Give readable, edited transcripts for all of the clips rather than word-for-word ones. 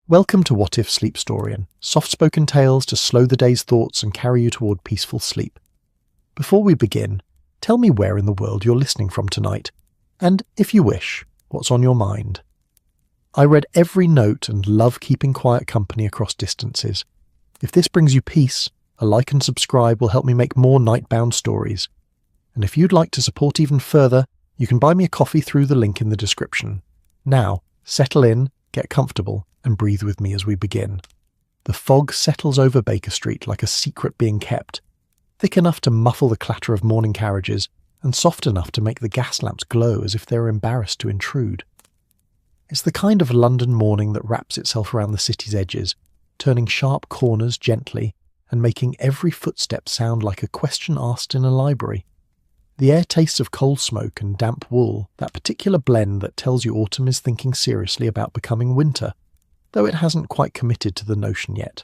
Welcome to What If Sleepstorian, soft-spoken tales to slow the day's thoughts and carry you toward peaceful sleep. Before we begin, tell me where in the world you're listening from tonight, and, if you wish, what's on your mind. I read every note and love keeping quiet company across distances. If this brings you peace, a like and subscribe will help me make more nightbound stories. And if you'd like to support even further, you can buy me a coffee through the link in the description. Now, settle in, get comfortable, and breathe with me as we begin. The fog settles over Baker Street like a secret being kept, thick enough to muffle the clatter of morning carriages, and soft enough to make the gas lamps glow as if they were embarrassed to intrude. It's the kind of London morning that wraps itself around the city's edges, turning sharp corners gently, and making every footstep sound like a question asked in a library. The air tastes of coal smoke and damp wool, that particular blend that tells you autumn is thinking seriously about becoming winter, though it hasn't quite committed to the notion yet.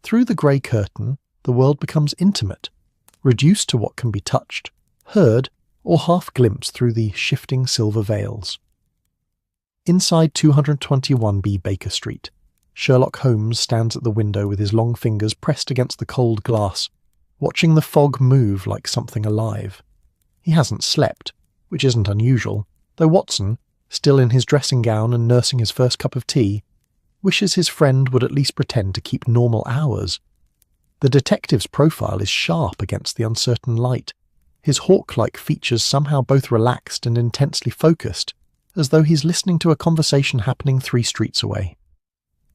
Through the grey curtain, the world becomes intimate, reduced to what can be touched, heard, or half glimpsed through the shifting silver veils. Inside 221B Baker Street, Sherlock Holmes stands at the window with his long fingers pressed against the cold glass, watching the fog move like something alive. He hasn't slept, which isn't unusual, though Watson, still in his dressing gown and nursing his first cup of tea, wishes his friend would at least pretend to keep normal hours. The detective's profile is sharp against the uncertain light, his hawk-like features somehow both relaxed and intensely focused, as though he's listening to a conversation happening 3 streets away.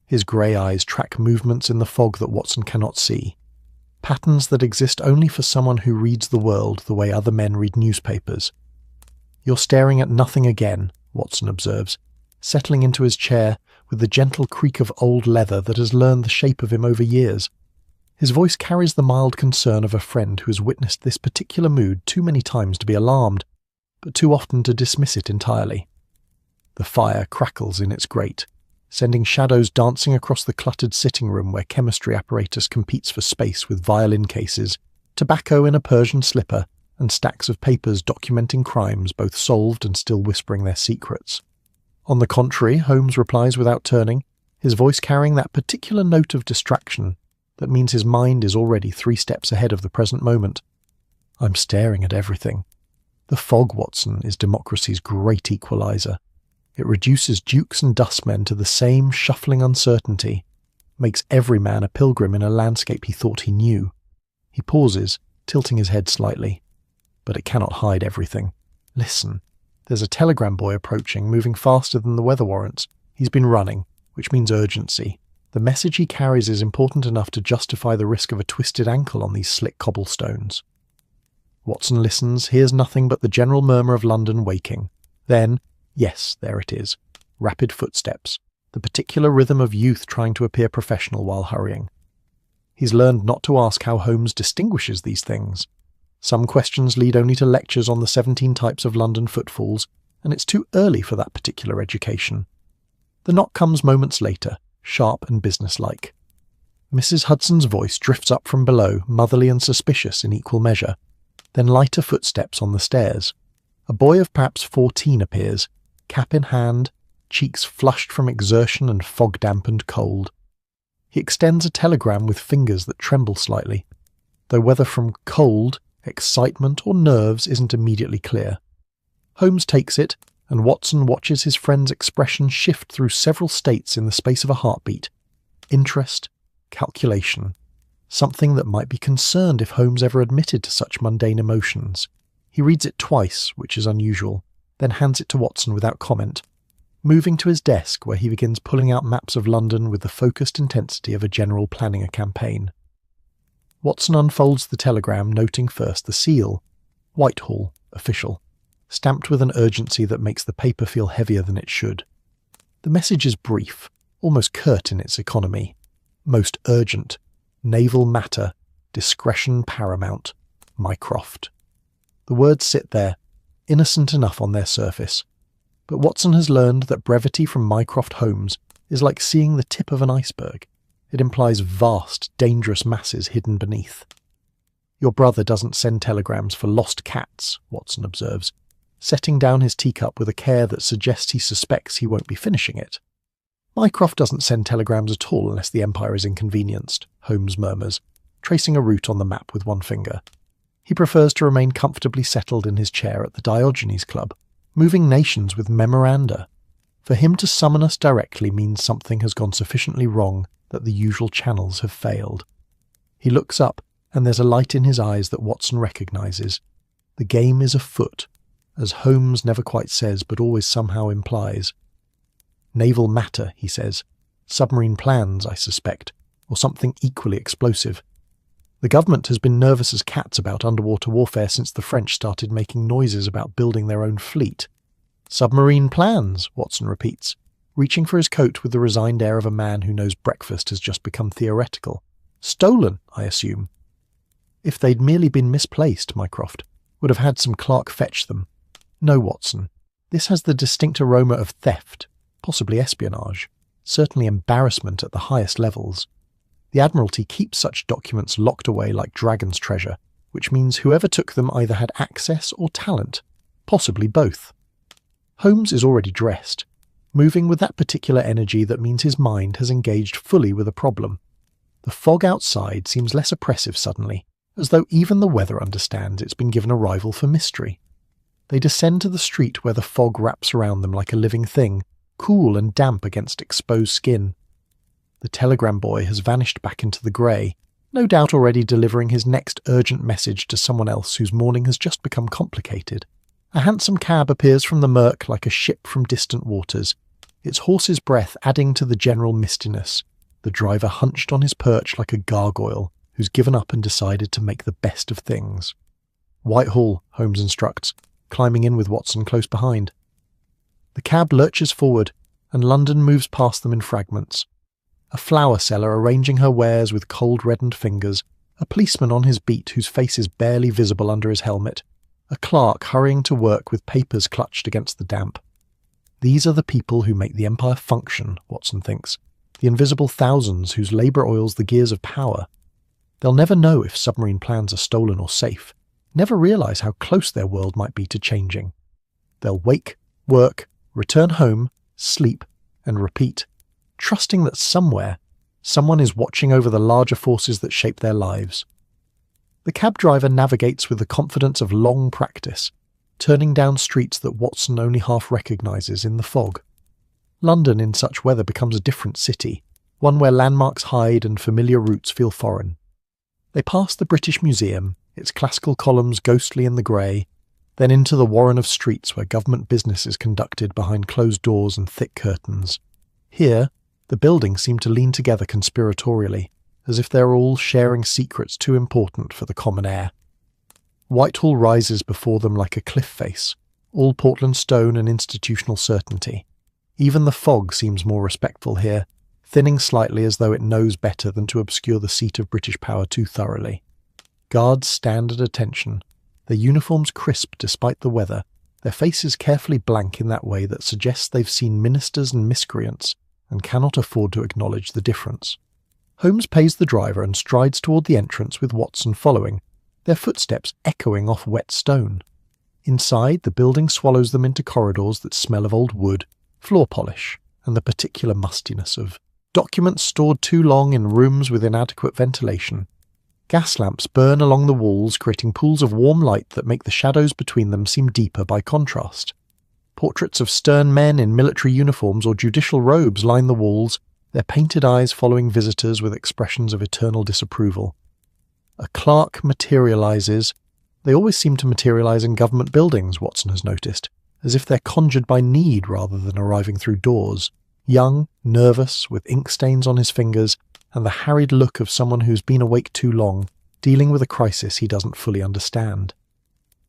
His grey eyes track movements in the fog that Watson cannot see, patterns that exist only for someone who reads the world the way other men read newspapers. "You're staring at nothing again," Watson observes, settling into his chair with the gentle creak of old leather that has learned the shape of him over years. His voice carries the mild concern of a friend who has witnessed this particular mood too many times to be alarmed, but too often to dismiss it entirely. The fire crackles in its grate, sending shadows dancing across the cluttered sitting room where chemistry apparatus competes for space with violin cases, tobacco in a Persian slipper, and stacks of papers documenting crimes both solved and still whispering their secrets. On the contrary, Holmes replies without turning, his voice carrying that particular note of distraction that means his mind is already 3 steps ahead of the present moment. "I'm staring at everything. The fog, Watson, is democracy's great equalizer. It reduces dukes and dustmen to the same shuffling uncertainty, makes every man a pilgrim in a landscape he thought he knew." He pauses, tilting his head slightly. "But it cannot hide everything. Listen, there's a telegram boy approaching, moving faster than the weather warrants. He's been running, which means urgency. The message he carries is important enough to justify the risk of a twisted ankle on these slick cobblestones." Watson listens, hears nothing but the general murmur of London waking. Then, yes, there it is. Rapid footsteps, the particular rhythm of youth trying to appear professional while hurrying. He's learned not to ask how Holmes distinguishes these things. Some questions lead only to lectures on the 17 types of London footfalls, and it's too early for that particular education. The knock comes moments later, sharp and businesslike. Mrs. Hudson's voice drifts up from below, motherly and suspicious in equal measure. Then lighter footsteps on the stairs. A boy of perhaps 14 appears, cap in hand, cheeks flushed from exertion and fog-dampened cold. He extends a telegram with fingers that tremble slightly, though whether from cold, excitement, or nerves isn't immediately clear. Holmes takes it, and Watson watches his friend's expression shift through several states in the space of a heartbeat. Interest, calculation, something that might be concerned if Holmes ever admitted to such mundane emotions. He reads it twice, which is unusual, then hands it to Watson without comment, moving to his desk where he begins pulling out maps of London with the focused intensity of a general planning a campaign. Watson unfolds the telegram, noting first the seal, Whitehall, official, stamped with an urgency that makes the paper feel heavier than it should. The message is brief, almost curt in its economy. Most urgent. Naval matter. Discretion paramount. Mycroft. The words sit there, innocent enough on their surface. But Watson has learned that brevity from Mycroft Holmes is like seeing the tip of an iceberg. It implies vast, dangerous masses hidden beneath. "Your brother doesn't send telegrams for lost cats," Watson observes, setting down his teacup with a care that suggests he suspects he won't be finishing it. Mycroft doesn't send telegrams at all unless the Empire is inconvenienced, Holmes murmurs, tracing a route on the map with one finger. He prefers to remain comfortably settled in his chair at the Diogenes Club, moving nations with memoranda. For him to summon us directly means something has gone sufficiently wrong that the usual channels have failed. He looks up, and there's a light in his eyes that Watson recognises. The game is afoot, as Holmes never quite says but always somehow implies. Naval matter, he says. Submarine plans, I suspect, or something equally explosive. The government has been nervous as cats about underwater warfare since the French started making noises about building their own fleet. Submarine plans, Watson repeats, reaching for his coat with the resigned air of a man who knows breakfast has just become theoretical. Stolen, I assume. If they'd merely been misplaced, Mycroft would have had some clerk fetch them. No, Watson. This has the distinct aroma of theft, possibly espionage, certainly embarrassment at the highest levels. The Admiralty keeps such documents locked away like dragon's treasure, which means whoever took them either had access or talent, possibly both. Holmes is already dressed, moving with that particular energy that means his mind has engaged fully with a problem. The fog outside seems less oppressive suddenly, as though even the weather understands it's been given a rival for mystery. They descend to the street where the fog wraps around them like a living thing, cool and damp against exposed skin. The telegram boy has vanished back into the grey, no doubt already delivering his next urgent message to someone else whose morning has just become complicated. A hansom cab appears from the murk like a ship from distant waters, its horse's breath adding to the general mistiness, the driver hunched on his perch like a gargoyle who's given up and decided to make the best of things. Whitehall, Holmes instructs, climbing in with Watson close behind. The cab lurches forward, and London moves past them in fragments. A flower seller arranging her wares with cold reddened fingers, a policeman on his beat whose face is barely visible under his helmet, a clerk hurrying to work with papers clutched against the damp. These are the people who make the Empire function, Watson thinks, the invisible thousands whose labour oils the gears of power. They'll never know if submarine plans are stolen or safe, never realise how close their world might be to changing. They'll wake, work, return home, sleep, and repeat, trusting that somewhere, someone is watching over the larger forces that shape their lives. The cab driver navigates with the confidence of long practice, turning down streets that Watson only half recognises in the fog. London in such weather becomes a different city, one where landmarks hide and familiar routes feel foreign. They pass the British Museum, its classical columns ghostly in the grey, then into the warren of streets where government business is conducted behind closed doors and thick curtains. Here, the buildings seem to lean together conspiratorially, as if they're all sharing secrets too important for the common air. Whitehall rises before them like a cliff face, all Portland stone and institutional certainty. Even the fog seems more respectful here, thinning slightly as though it knows better than to obscure the seat of British power too thoroughly. Guards stand at attention, their uniforms crisp despite the weather, their faces carefully blank in that way that suggests they've seen ministers and miscreants and cannot afford to acknowledge the difference. Holmes pays the driver and strides toward the entrance with Watson following, their footsteps echoing off wet stone. Inside, the building swallows them into corridors that smell of old wood, floor polish, and the particular mustiness of documents stored too long in rooms with inadequate ventilation. Gas lamps burn along the walls, creating pools of warm light that make the shadows between them seem deeper by contrast. Portraits of stern men in military uniforms or judicial robes line the walls, their painted eyes following visitors with expressions of eternal disapproval. A clerk materialises. They always seem to materialise in government buildings, Watson has noticed, as if they're conjured by need rather than arriving through doors. Young, nervous, with ink stains on his fingers, and the harried look of someone who's been awake too long, dealing with a crisis he doesn't fully understand.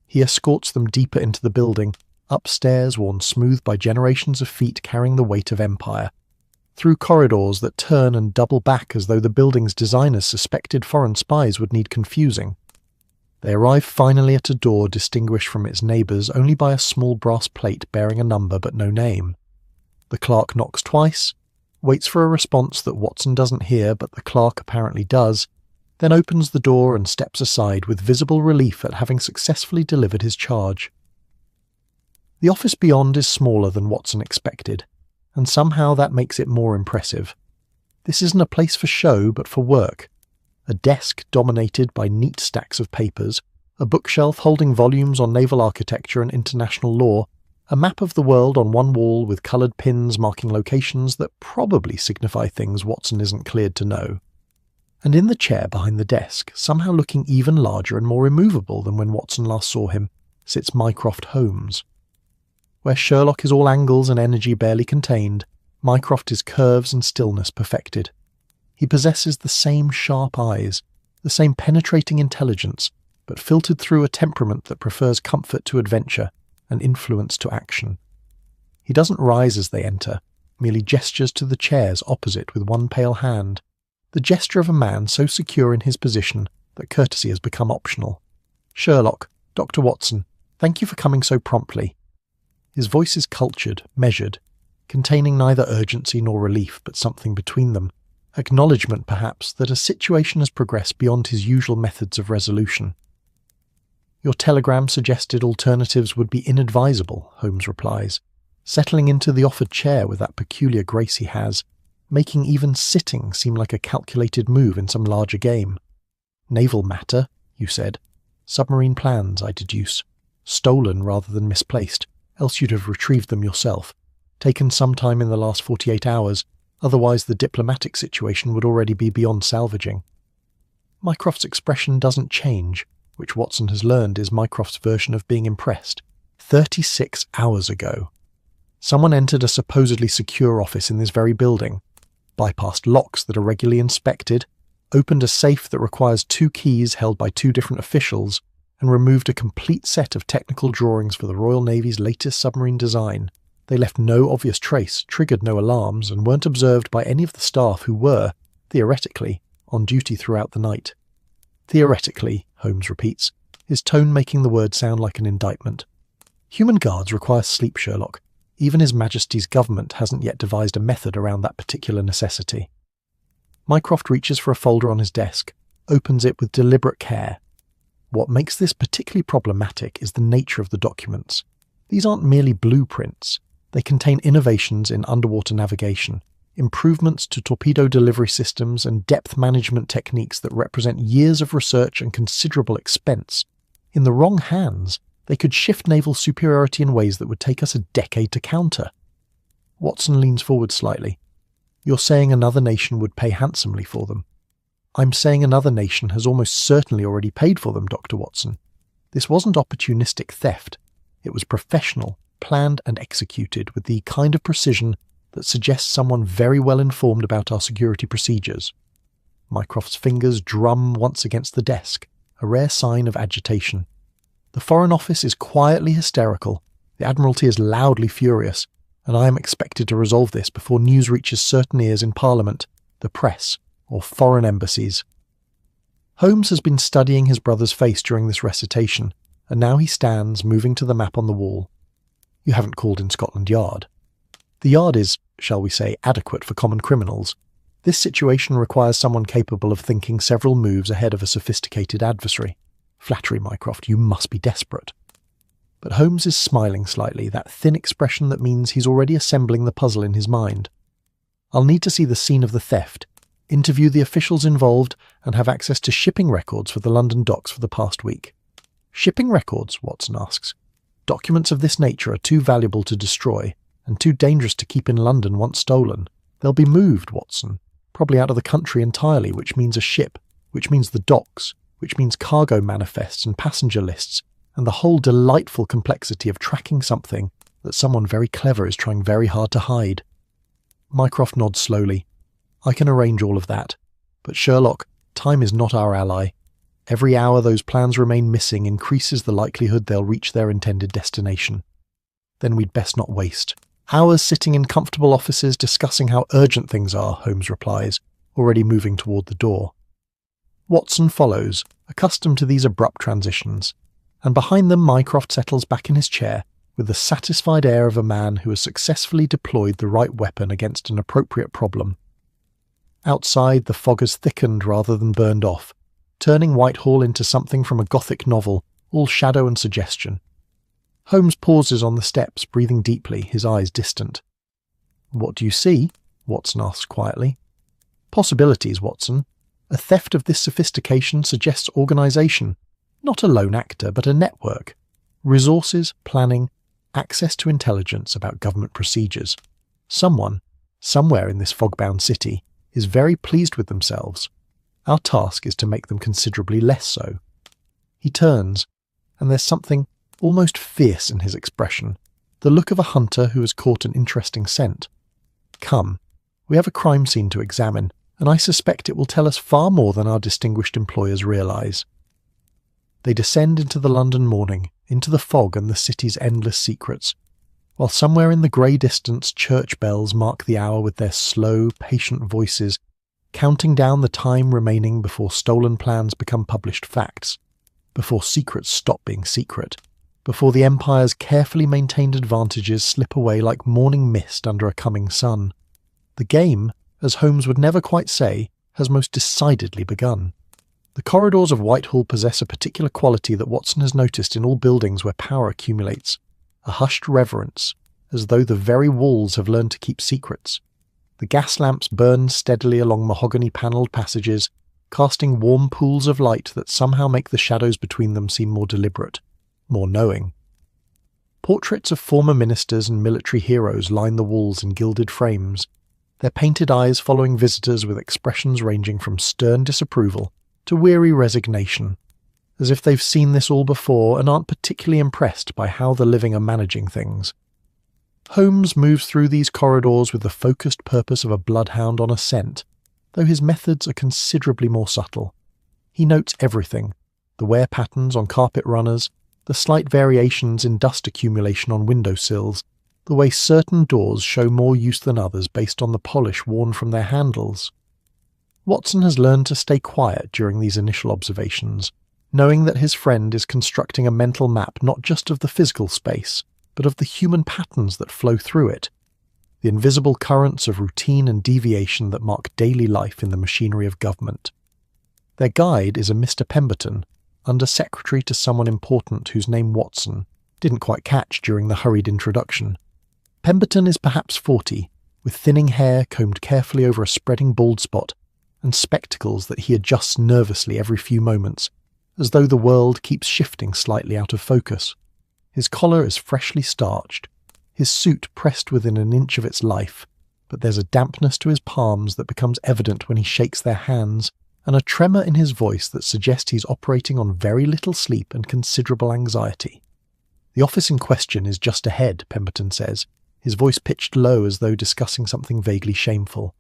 He escorts them deeper into the building, upstairs worn smooth by generations of feet carrying the weight of empire, through corridors that turn and double back as though the building's designers suspected foreign spies would need confusing. They arrive finally at a door distinguished from its neighbours only by a small brass plate bearing a number but no name. The clerk knocks twice, waits for a response that Watson doesn't hear but the clerk apparently does, then opens the door and steps aside with visible relief at having successfully delivered his charge. The office beyond is smaller than Watson expected, and somehow that makes it more impressive. This isn't a place for show, but for work. A desk dominated by neat stacks of papers, a bookshelf holding volumes on naval architecture and international law, a map of the world on one wall with coloured pins marking locations that probably signify things Watson isn't cleared to know. And in the chair behind the desk, somehow looking even larger and more immovable than when Watson last saw him, sits Mycroft Holmes. Where Sherlock is all angles and energy barely contained, Mycroft is curves and stillness perfected. He possesses the same sharp eyes, the same penetrating intelligence, but filtered through a temperament that prefers comfort to adventure and influence to action. He doesn't rise as they enter, merely gestures to the chairs opposite with one pale hand, the gesture of a man so secure in his position that courtesy has become optional. "Sherlock, Dr. Watson, thank you for coming so promptly." His voice is cultured, measured, containing neither urgency nor relief but something between them, acknowledgement perhaps that a situation has progressed beyond his usual methods of resolution. "Your telegram suggested alternatives would be inadvisable," Holmes replies, settling into the offered chair with that peculiar grace he has, making even sitting seem like a calculated move in some larger game. "Naval matter, you said. Submarine plans, I deduce. Stolen rather than misplaced, else you'd have retrieved them yourself. Taken some time in the last 48 hours, otherwise the diplomatic situation would already be beyond salvaging." Mycroft's expression doesn't change, which Watson has learned is Mycroft's version of being impressed. 36 hours ago. Someone entered a supposedly secure office in this very building, bypassed locks that are regularly inspected, opened a safe that requires 2 keys held by 2 different officials, and removed a complete set of technical drawings for the Royal Navy's latest submarine design. They left no obvious trace, triggered no alarms, and weren't observed by any of the staff who were, theoretically, on duty throughout the night. "Theoretically," Holmes repeats, his tone making the word sound like an indictment. "Human guards require sleep, Sherlock. Even His Majesty's government hasn't yet devised a method around that particular necessity." Mycroft reaches for a folder on his desk, opens it with deliberate care. What makes this particularly problematic is the nature of the documents. These aren't merely blueprints. They contain innovations in underwater navigation, improvements to torpedo delivery systems and depth management techniques that represent years of research and considerable expense. In the wrong hands, they could shift naval superiority in ways that would take us a decade to counter. Watson leans forward slightly. "You're saying another nation would pay handsomely for them." "I'm saying another nation has almost certainly already paid for them, Dr. Watson. This wasn't opportunistic theft. It was professional, planned and executed with the kind of precision that suggests someone very well informed about our security procedures." Mycroft's fingers drum once against the desk, a rare sign of agitation. The Foreign Office is quietly hysterical, the Admiralty is loudly furious, and I am expected to resolve this before news reaches certain ears in Parliament, the press, or foreign embassies. Holmes has been studying his brother's face during this recitation, and now he stands, moving to the map on the wall. "You haven't called in Scotland Yard." The Yard is, shall we say, adequate for common criminals. This situation requires someone capable of thinking several moves ahead of a sophisticated adversary. Flattery, Mycroft, you must be desperate. But Holmes is smiling slightly, that thin expression that means he's already assembling the puzzle in his mind. "I'll need to see the scene of the theft, interview the officials involved, and have access to shipping records for the London docks for the past week." "Shipping records?" Watson asks. "Documents of this nature are too valuable to destroy, and too dangerous to keep in London once stolen. They'll be moved, Watson, probably out of the country entirely, which means a ship, which means the docks, which means cargo manifests and passenger lists, and the whole delightful complexity of tracking something that someone very clever is trying very hard to hide." Mycroft nods slowly. "I can arrange all of that. But Sherlock, time is not our ally. Every hour those plans remain missing increases the likelihood they'll reach their intended destination. Then we'd best not waste. Hours sitting in comfortable offices discussing how urgent things are," Holmes replies, already moving toward the door. Watson follows, accustomed to these abrupt transitions, and behind them Mycroft settles back in his chair with the satisfied air of a man who has successfully deployed the right weapon against an appropriate problem. Outside, the fog has thickened rather than burned off, turning Whitehall into something from a Gothic novel, all shadow and suggestion. Holmes pauses on the steps, breathing deeply, his eyes distant. "What do you see?" Watson asks quietly. "Possibilities, Watson. A theft of this sophistication suggests organisation. Not a lone actor, but a network. Resources, planning, access to intelligence about government procedures. Someone, somewhere in this fog-bound city, is very pleased with themselves. Our task is to make them considerably less so." He turns, and there's something almost fierce in his expression, the look of a hunter who has caught an interesting scent. "Come, we have a crime scene to examine, and I suspect it will tell us far more than our distinguished employers realise." They descend into the London morning, into the fog and the city's endless secrets, while somewhere in the grey distance church bells mark the hour with their slow, patient voices, counting down the time remaining before stolen plans become published facts, before secrets stop being secret, before the Empire's carefully maintained advantages slip away like morning mist under a coming sun. The game, as Holmes would never quite say, has most decidedly begun. The corridors of Whitehall possess a particular quality that Watson has noticed in all buildings where power accumulates, a hushed reverence, as though the very walls have learned to keep secrets. The gas lamps burn steadily along mahogany-panelled passages, casting warm pools of light that somehow make the shadows between them seem more deliberate, more knowing. Portraits of former ministers and military heroes line the walls in gilded frames, their painted eyes following visitors with expressions ranging from stern disapproval to weary resignation, as if they've seen this all before and aren't particularly impressed by how the living are managing things. Holmes moves through these corridors with the focused purpose of a bloodhound on a scent, though his methods are considerably more subtle. He notes everything, the wear patterns on carpet runners, the slight variations in dust accumulation on windowsills, the way certain doors show more use than others based on the polish worn from their handles. Watson has learned to stay quiet during these initial observations, knowing that his friend is constructing a mental map not just of the physical space, but of the human patterns that flow through it, the invisible currents of routine and deviation that mark daily life in the machinery of government. Their guide is a Mr. Pemberton, under-secretary to someone important whose name Watson didn't quite catch during the hurried introduction. Pemberton is perhaps 40, with thinning hair combed carefully over a spreading bald spot, and spectacles that he adjusts nervously every few moments, as though the world keeps shifting slightly out of focus. His collar is freshly starched, his suit pressed within an inch of its life, but there's a dampness to his palms that becomes evident when he shakes their hands, and a tremor in his voice that suggests he's operating on very little sleep and considerable anxiety. "The office in question is just ahead," Pemberton says, his voice pitched low as though discussing something vaguely shameful.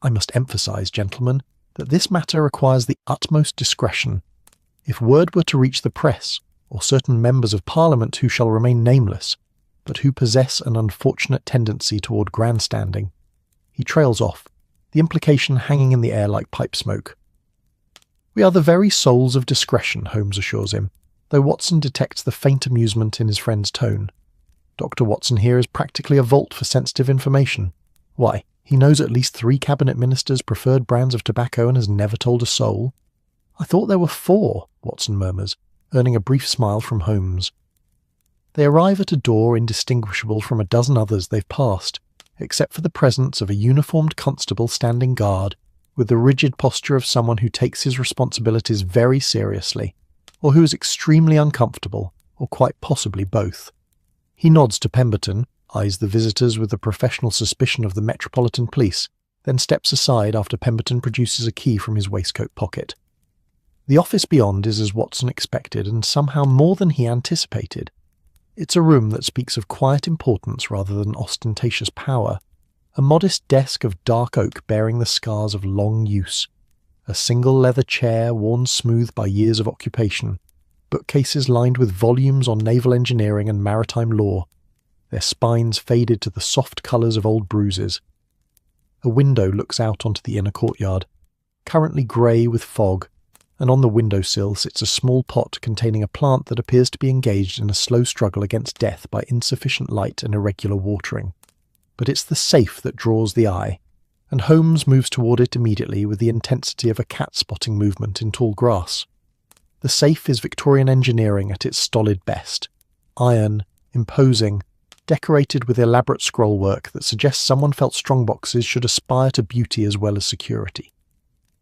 "I must emphasise, gentlemen, that this matter requires the utmost discretion. If word were to reach the press, or certain members of Parliament who shall remain nameless, but who possess an unfortunate tendency toward grandstanding." He trails off, the implication hanging in the air like pipe smoke. "We are the very souls of discretion," Holmes assures him, though Watson detects the faint amusement in his friend's tone. Dr. Watson here is practically a vault for sensitive information. Why, he knows at least 3 cabinet ministers' preferred brands of tobacco and has never told a soul. "I thought there were 4, Watson murmurs, earning a brief smile from Holmes. They arrive at a door indistinguishable from a dozen others they've passed, except for the presence of a uniformed constable standing guard, with the rigid posture of someone who takes his responsibilities very seriously, or who is extremely uncomfortable, or quite possibly both. He nods to Pemberton, eyes the visitors with the professional suspicion of the Metropolitan Police, then steps aside after Pemberton produces a key from his waistcoat pocket. The office beyond is as Watson expected, and somehow more than he anticipated. It's a room that speaks of quiet importance rather than ostentatious power, a modest desk of dark oak bearing the scars of long use, a single leather chair worn smooth by years of occupation, bookcases lined with volumes on naval engineering and maritime law, their spines faded to the soft colours of old bruises. A window looks out onto the inner courtyard, currently grey with fog, and on the windowsill sits a small pot containing a plant that appears to be engaged in a slow struggle against death by insufficient light and irregular watering. But it's the safe that draws the eye, and Holmes moves toward it immediately with the intensity of a cat-spotting movement in tall grass. The safe is Victorian engineering at its stolid best. Iron, imposing, decorated with elaborate scrollwork that suggests someone felt strongboxes should aspire to beauty as well as security.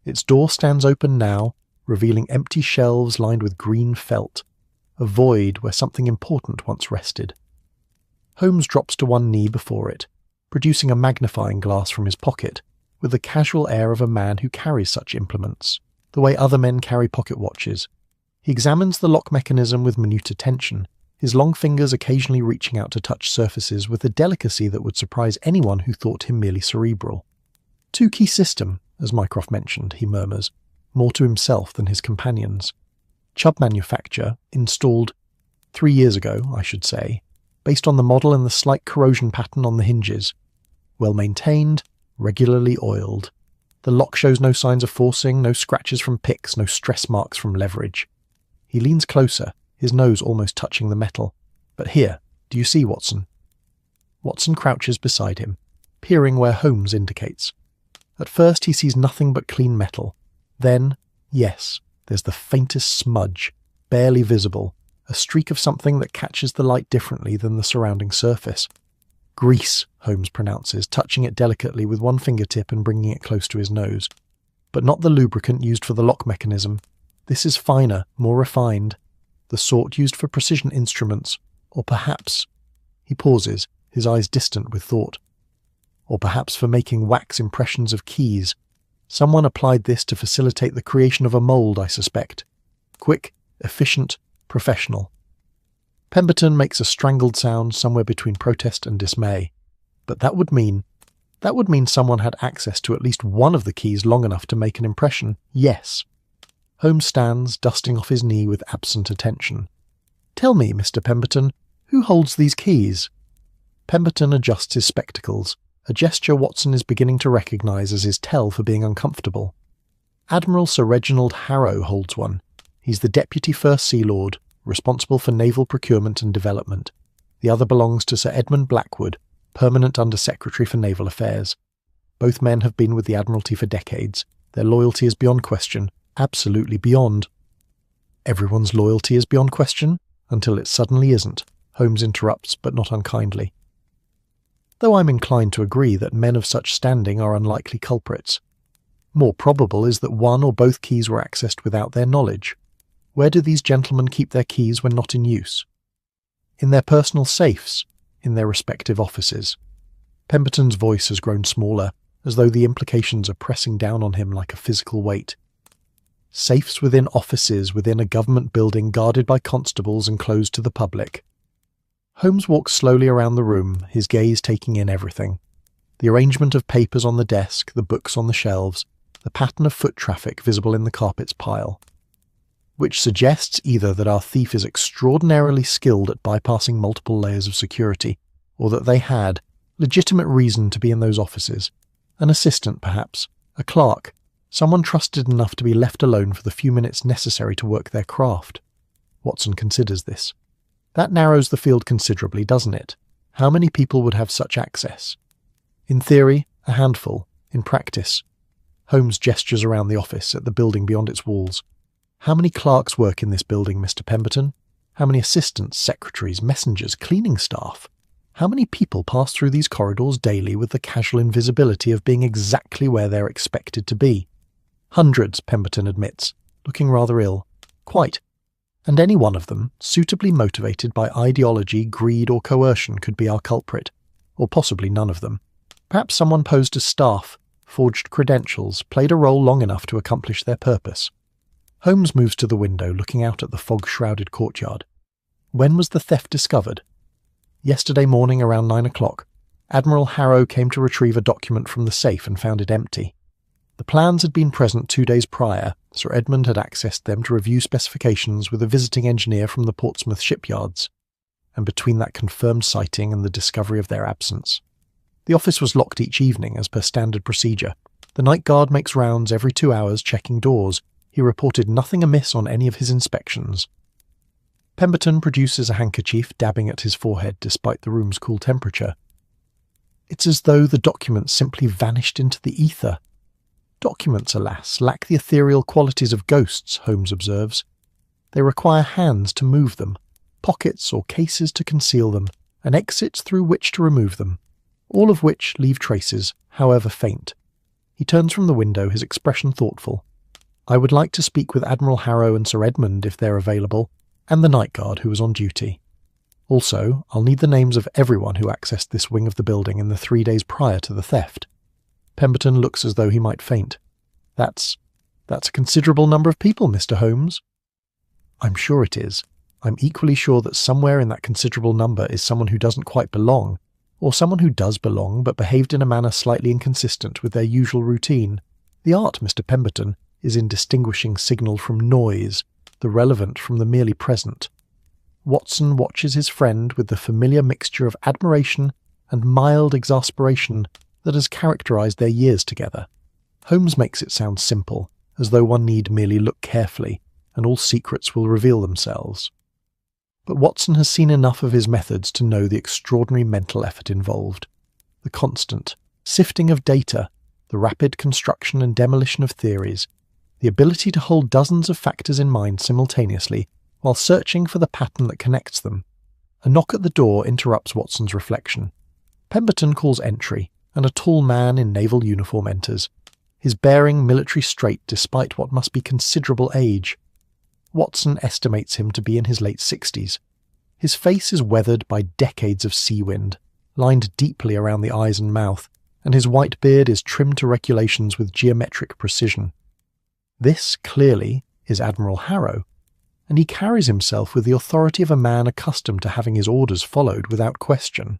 Its door stands open now, revealing empty shelves lined with green felt, a void where something important once rested. Holmes drops to one knee before it, producing a magnifying glass from his pocket, with the casual air of a man who carries such implements, the way other men carry pocket watches. He examines the lock mechanism with minute attention, his long fingers occasionally reaching out to touch surfaces with a delicacy that would surprise anyone who thought him merely cerebral. Two-key system, as Mycroft mentioned, he murmurs, more to himself than his companions. Chubb manufacture, installed 3 years ago, I should say, based on the model and the slight corrosion pattern on the hinges. Well maintained, regularly oiled. The lock shows no signs of forcing, no scratches from picks, no stress marks from leverage. He leans closer, his nose almost touching the metal. But here, do you see, Watson? Watson crouches beside him, peering where Holmes indicates. At first he sees nothing but clean metal. Then, yes, there's the faintest smudge, barely visible, a streak of something that catches the light differently than the surrounding surface. Grease, Holmes pronounces, touching it delicately with one fingertip and bringing it close to his nose. But not the lubricant used for the lock mechanism. This is finer, more refined, the sort used for precision instruments, or perhaps... He pauses, his eyes distant with thought. Or perhaps for making wax impressions of keys. Someone applied this to facilitate the creation of a mould, I suspect. Quick, efficient, professional. Pemberton makes a strangled sound somewhere between protest and dismay. But that would mean someone had access to at least one of the keys long enough to make an impression, yes. Holmes stands, dusting off his knee with absent attention. Tell me, Mr. Pemberton, who holds these keys? Pemberton adjusts his spectacles, a gesture Watson is beginning to recognise as his tell for being uncomfortable. Admiral Sir Reginald Harrow holds one. He's the Deputy First Sea Lord, responsible for naval procurement and development. The other belongs to Sir Edmund Blackwood, Permanent Under Secretary for Naval Affairs. Both men have been with the Admiralty for decades. Their loyalty is beyond question, absolutely beyond. Everyone's loyalty is beyond question, until it suddenly isn't, Holmes interrupts, but not unkindly. Though I'm inclined to agree that men of such standing are unlikely culprits. More probable is that one or both keys were accessed without their knowledge. Where do these gentlemen keep their keys when not in use? In their personal safes, in their respective offices. Pemberton's voice has grown smaller, as though the implications are pressing down on him like a physical weight. Safes within offices within a government building guarded by constables and closed to the public. Holmes walks slowly around the room, his gaze taking in everything. The arrangement of papers on the desk, the books on the shelves, the pattern of foot traffic visible in the carpet's pile. Which suggests either that our thief is extraordinarily skilled at bypassing multiple layers of security, or that they had legitimate reason to be in those offices. An assistant, perhaps, a clerk, someone trusted enough to be left alone for the few minutes necessary to work their craft. Watson considers this. That narrows the field considerably, doesn't it? How many people would have such access? In theory, a handful. In practice. Holmes gestures around the office, at the building beyond its walls. How many clerks work in this building, Mr. Pemberton? How many assistants, secretaries, messengers, cleaning staff? How many people pass through these corridors daily with the casual invisibility of being exactly where they're expected to be? Hundreds, Pemberton admits, looking rather ill. Quite. And any one of them, suitably motivated by ideology, greed or coercion, could be our culprit. Or possibly none of them. Perhaps someone posed as staff, forged credentials, played a role long enough to accomplish their purpose. Holmes moves to the window, looking out at the fog-shrouded courtyard. When was the theft discovered? Yesterday morning around 9 o'clock. Admiral Harrow came to retrieve a document from the safe and found it empty. The plans had been present 2 days prior. Sir Edmund had accessed them to review specifications with a visiting engineer from the Portsmouth shipyards. And between that confirmed sighting and the discovery of their absence. The office was locked each evening as per standard procedure. The night guard makes rounds every 2 hours checking doors. He reported nothing amiss on any of his inspections. Pemberton produces a handkerchief, dabbing at his forehead despite the room's cool temperature. It's as though the documents simply vanished into the ether. Documents, alas, lack the ethereal qualities of ghosts, Holmes observes. They require hands to move them, pockets or cases to conceal them, and exits through which to remove them, all of which leave traces, however faint. He turns from the window, his expression thoughtful. I would like to speak with Admiral Harrow and Sir Edmund if they're available, and the night guard who was on duty. Also, I'll need the names of everyone who accessed this wing of the building in the 3 days prior to the theft. Pemberton looks as though he might faint. That's a considerable number of people, Mr. Holmes. I'm sure it is. I'm equally sure that somewhere in that considerable number is someone who doesn't quite belong, or someone who does belong but behaved in a manner slightly inconsistent with their usual routine. The art, Mr. Pemberton, is in distinguishing signal from noise, the relevant from the merely present. Watson watches his friend with the familiar mixture of admiration and mild exasperation that has characterized their years together. Holmes makes it sound simple, as though one need merely look carefully, and all secrets will reveal themselves. But Watson has seen enough of his methods to know the extraordinary mental effort involved. The constant sifting of data, the rapid construction and demolition of theories, the ability to hold dozens of factors in mind simultaneously while searching for the pattern that connects them. A knock at the door interrupts Watson's reflection. Pemberton calls entry, and a tall man in naval uniform enters, his bearing military straight despite what must be considerable age. Watson estimates him to be in his late 60s. His face is weathered by decades of sea wind, lined deeply around the eyes and mouth, and his white beard is trimmed to regulations with geometric precision. This, clearly, is Admiral Harrow, and he carries himself with the authority of a man accustomed to having his orders followed without question.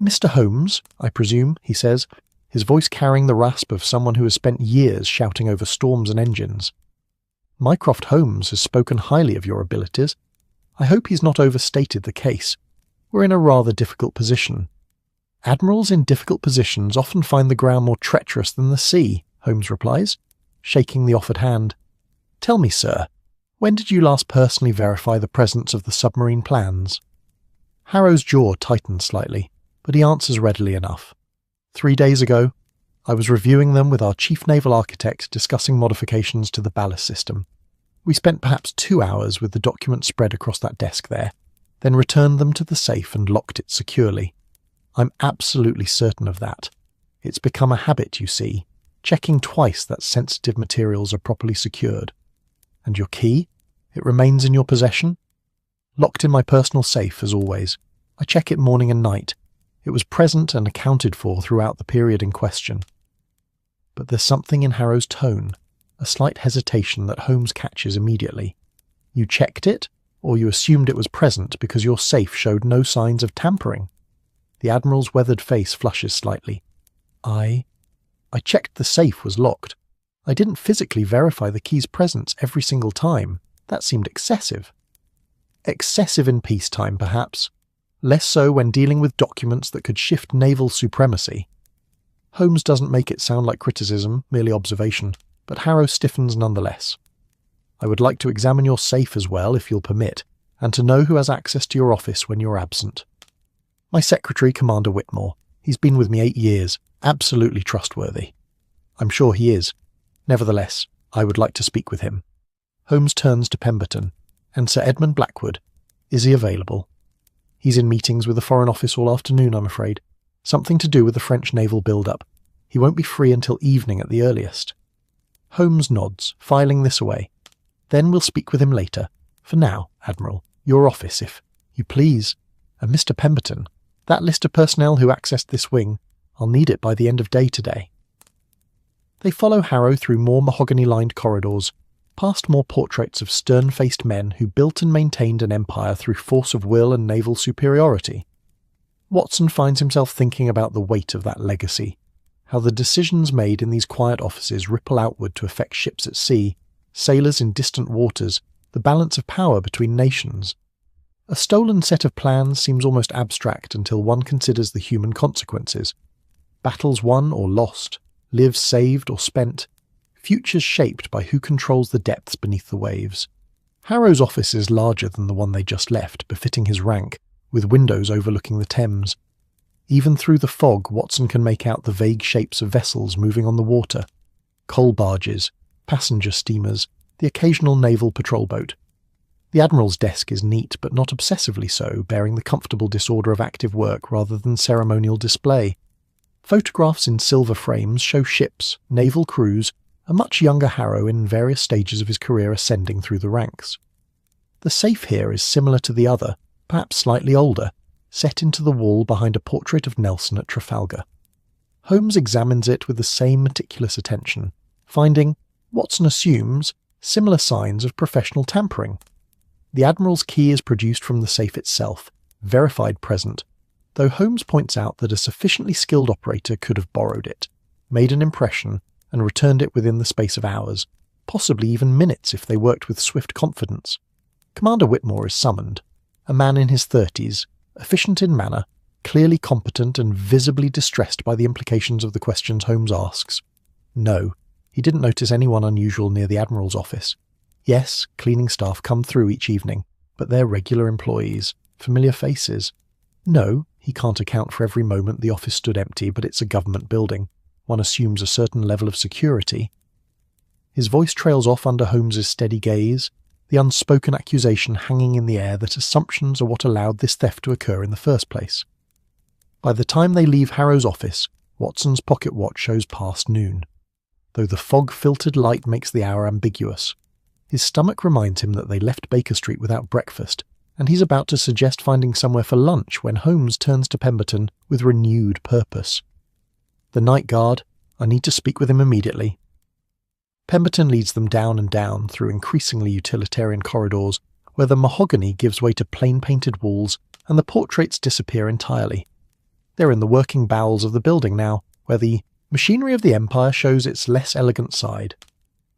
"Mr. Holmes, I presume," he says, his voice carrying the rasp of someone who has spent years shouting over storms and engines. "Mycroft Holmes has spoken highly of your abilities. I hope he's not overstated the case. We're in a rather difficult position." "Admirals in difficult positions often find the ground more treacherous than the sea," Holmes replies, shaking the offered hand. "Tell me, sir, when did you last personally verify the presence of the submarine plans?" Harrow's jaw tightens slightly, but he answers readily enough. 3 days ago, I was reviewing them with our chief naval architect discussing modifications to the ballast system. We spent perhaps 2 hours with the document spread across that desk there, then returned them to the safe and locked it securely. I'm absolutely certain of that. It's become a habit, you see, checking twice that sensitive materials are properly secured. And your key? It remains in your possession? Locked in my personal safe, as always. I check it morning and night. It was present and accounted for throughout the period in question. But there's something in Harrow's tone, a slight hesitation that Holmes catches immediately. You checked it, or you assumed it was present because your safe showed no signs of tampering? The Admiral's weathered face flushes slightly. I checked the safe was locked. I didn't physically verify the key's presence every single time. That seemed excessive. Excessive in peacetime, perhaps. Less so when dealing with documents that could shift naval supremacy. Holmes doesn't make it sound like criticism, merely observation, but Harrow stiffens nonetheless. I would like to examine your safe as well, if you'll permit, and to know who has access to your office when you're absent. My secretary, Commander Whitmore. He's been with me 8 years, absolutely trustworthy. I'm sure he is. Nevertheless, I would like to speak with him. Holmes turns to Pemberton. And Sir Edmund Blackwood. Is he available? He's in meetings with the Foreign Office all afternoon, I'm afraid. Something to do with the French naval build-up. He won't be free until evening at the earliest. Holmes nods, filing this away. Then we'll speak with him later. For now, Admiral, your office, if you please. And Mr. Pemberton, that list of personnel who accessed this wing, I'll need it by the end of day today. They follow Harrow through more mahogany-lined corridors, past more portraits of stern-faced men who built and maintained an empire through force of will and naval superiority. Watson finds himself thinking about the weight of that legacy, how the decisions made in these quiet offices ripple outward to affect ships at sea, sailors in distant waters, the balance of power between nations. A stolen set of plans seems almost abstract until one considers the human consequences. Battles won or lost, lives saved or spent, futures shaped by who controls the depths beneath the waves. Harrow's office is larger than the one they just left, befitting his rank, with windows overlooking the Thames. Even through the fog, Watson can make out the vague shapes of vessels moving on the water. Coal barges, passenger steamers, the occasional naval patrol boat. The Admiral's desk is neat but not obsessively so, bearing the comfortable disorder of active work rather than ceremonial display. Photographs in silver frames show ships, naval crews, a much younger Harrow in various stages of his career ascending through the ranks. The safe here is similar to the other, perhaps slightly older, set into the wall behind a portrait of Nelson at Trafalgar. Holmes examines it with the same meticulous attention, finding, Watson assumes, similar signs of professional tampering. The Admiral's key is produced from the safe itself, verified present, though Holmes points out that a sufficiently skilled operator could have borrowed it, made an impression, and returned it within the space of hours, possibly even minutes if they worked with swift confidence. Commander Whitmore is summoned, a man in his 30s, efficient in manner, clearly competent and visibly distressed by the implications of the questions Holmes asks. No, he didn't notice anyone unusual near the Admiral's office. Yes, cleaning staff come through each evening, but they're regular employees, familiar faces. No, he can't account for every moment the office stood empty, but it's a government building. One assumes a certain level of security. His voice trails off under Holmes's steady gaze, the unspoken accusation hanging in the air that assumptions are what allowed this theft to occur in the first place. By the time they leave Harrow's office, Watson's pocket watch shows past noon, though the fog-filtered light makes the hour ambiguous. His stomach reminds him that they left Baker Street without breakfast, and he's about to suggest finding somewhere for lunch when Holmes turns to Pemberton with renewed purpose. The night guard, I need to speak with him immediately. Pemberton leads them down and down through increasingly utilitarian corridors where the mahogany gives way to plain-painted walls and the portraits disappear entirely. They're in the working bowels of the building now, where the machinery of the Empire shows its less elegant side.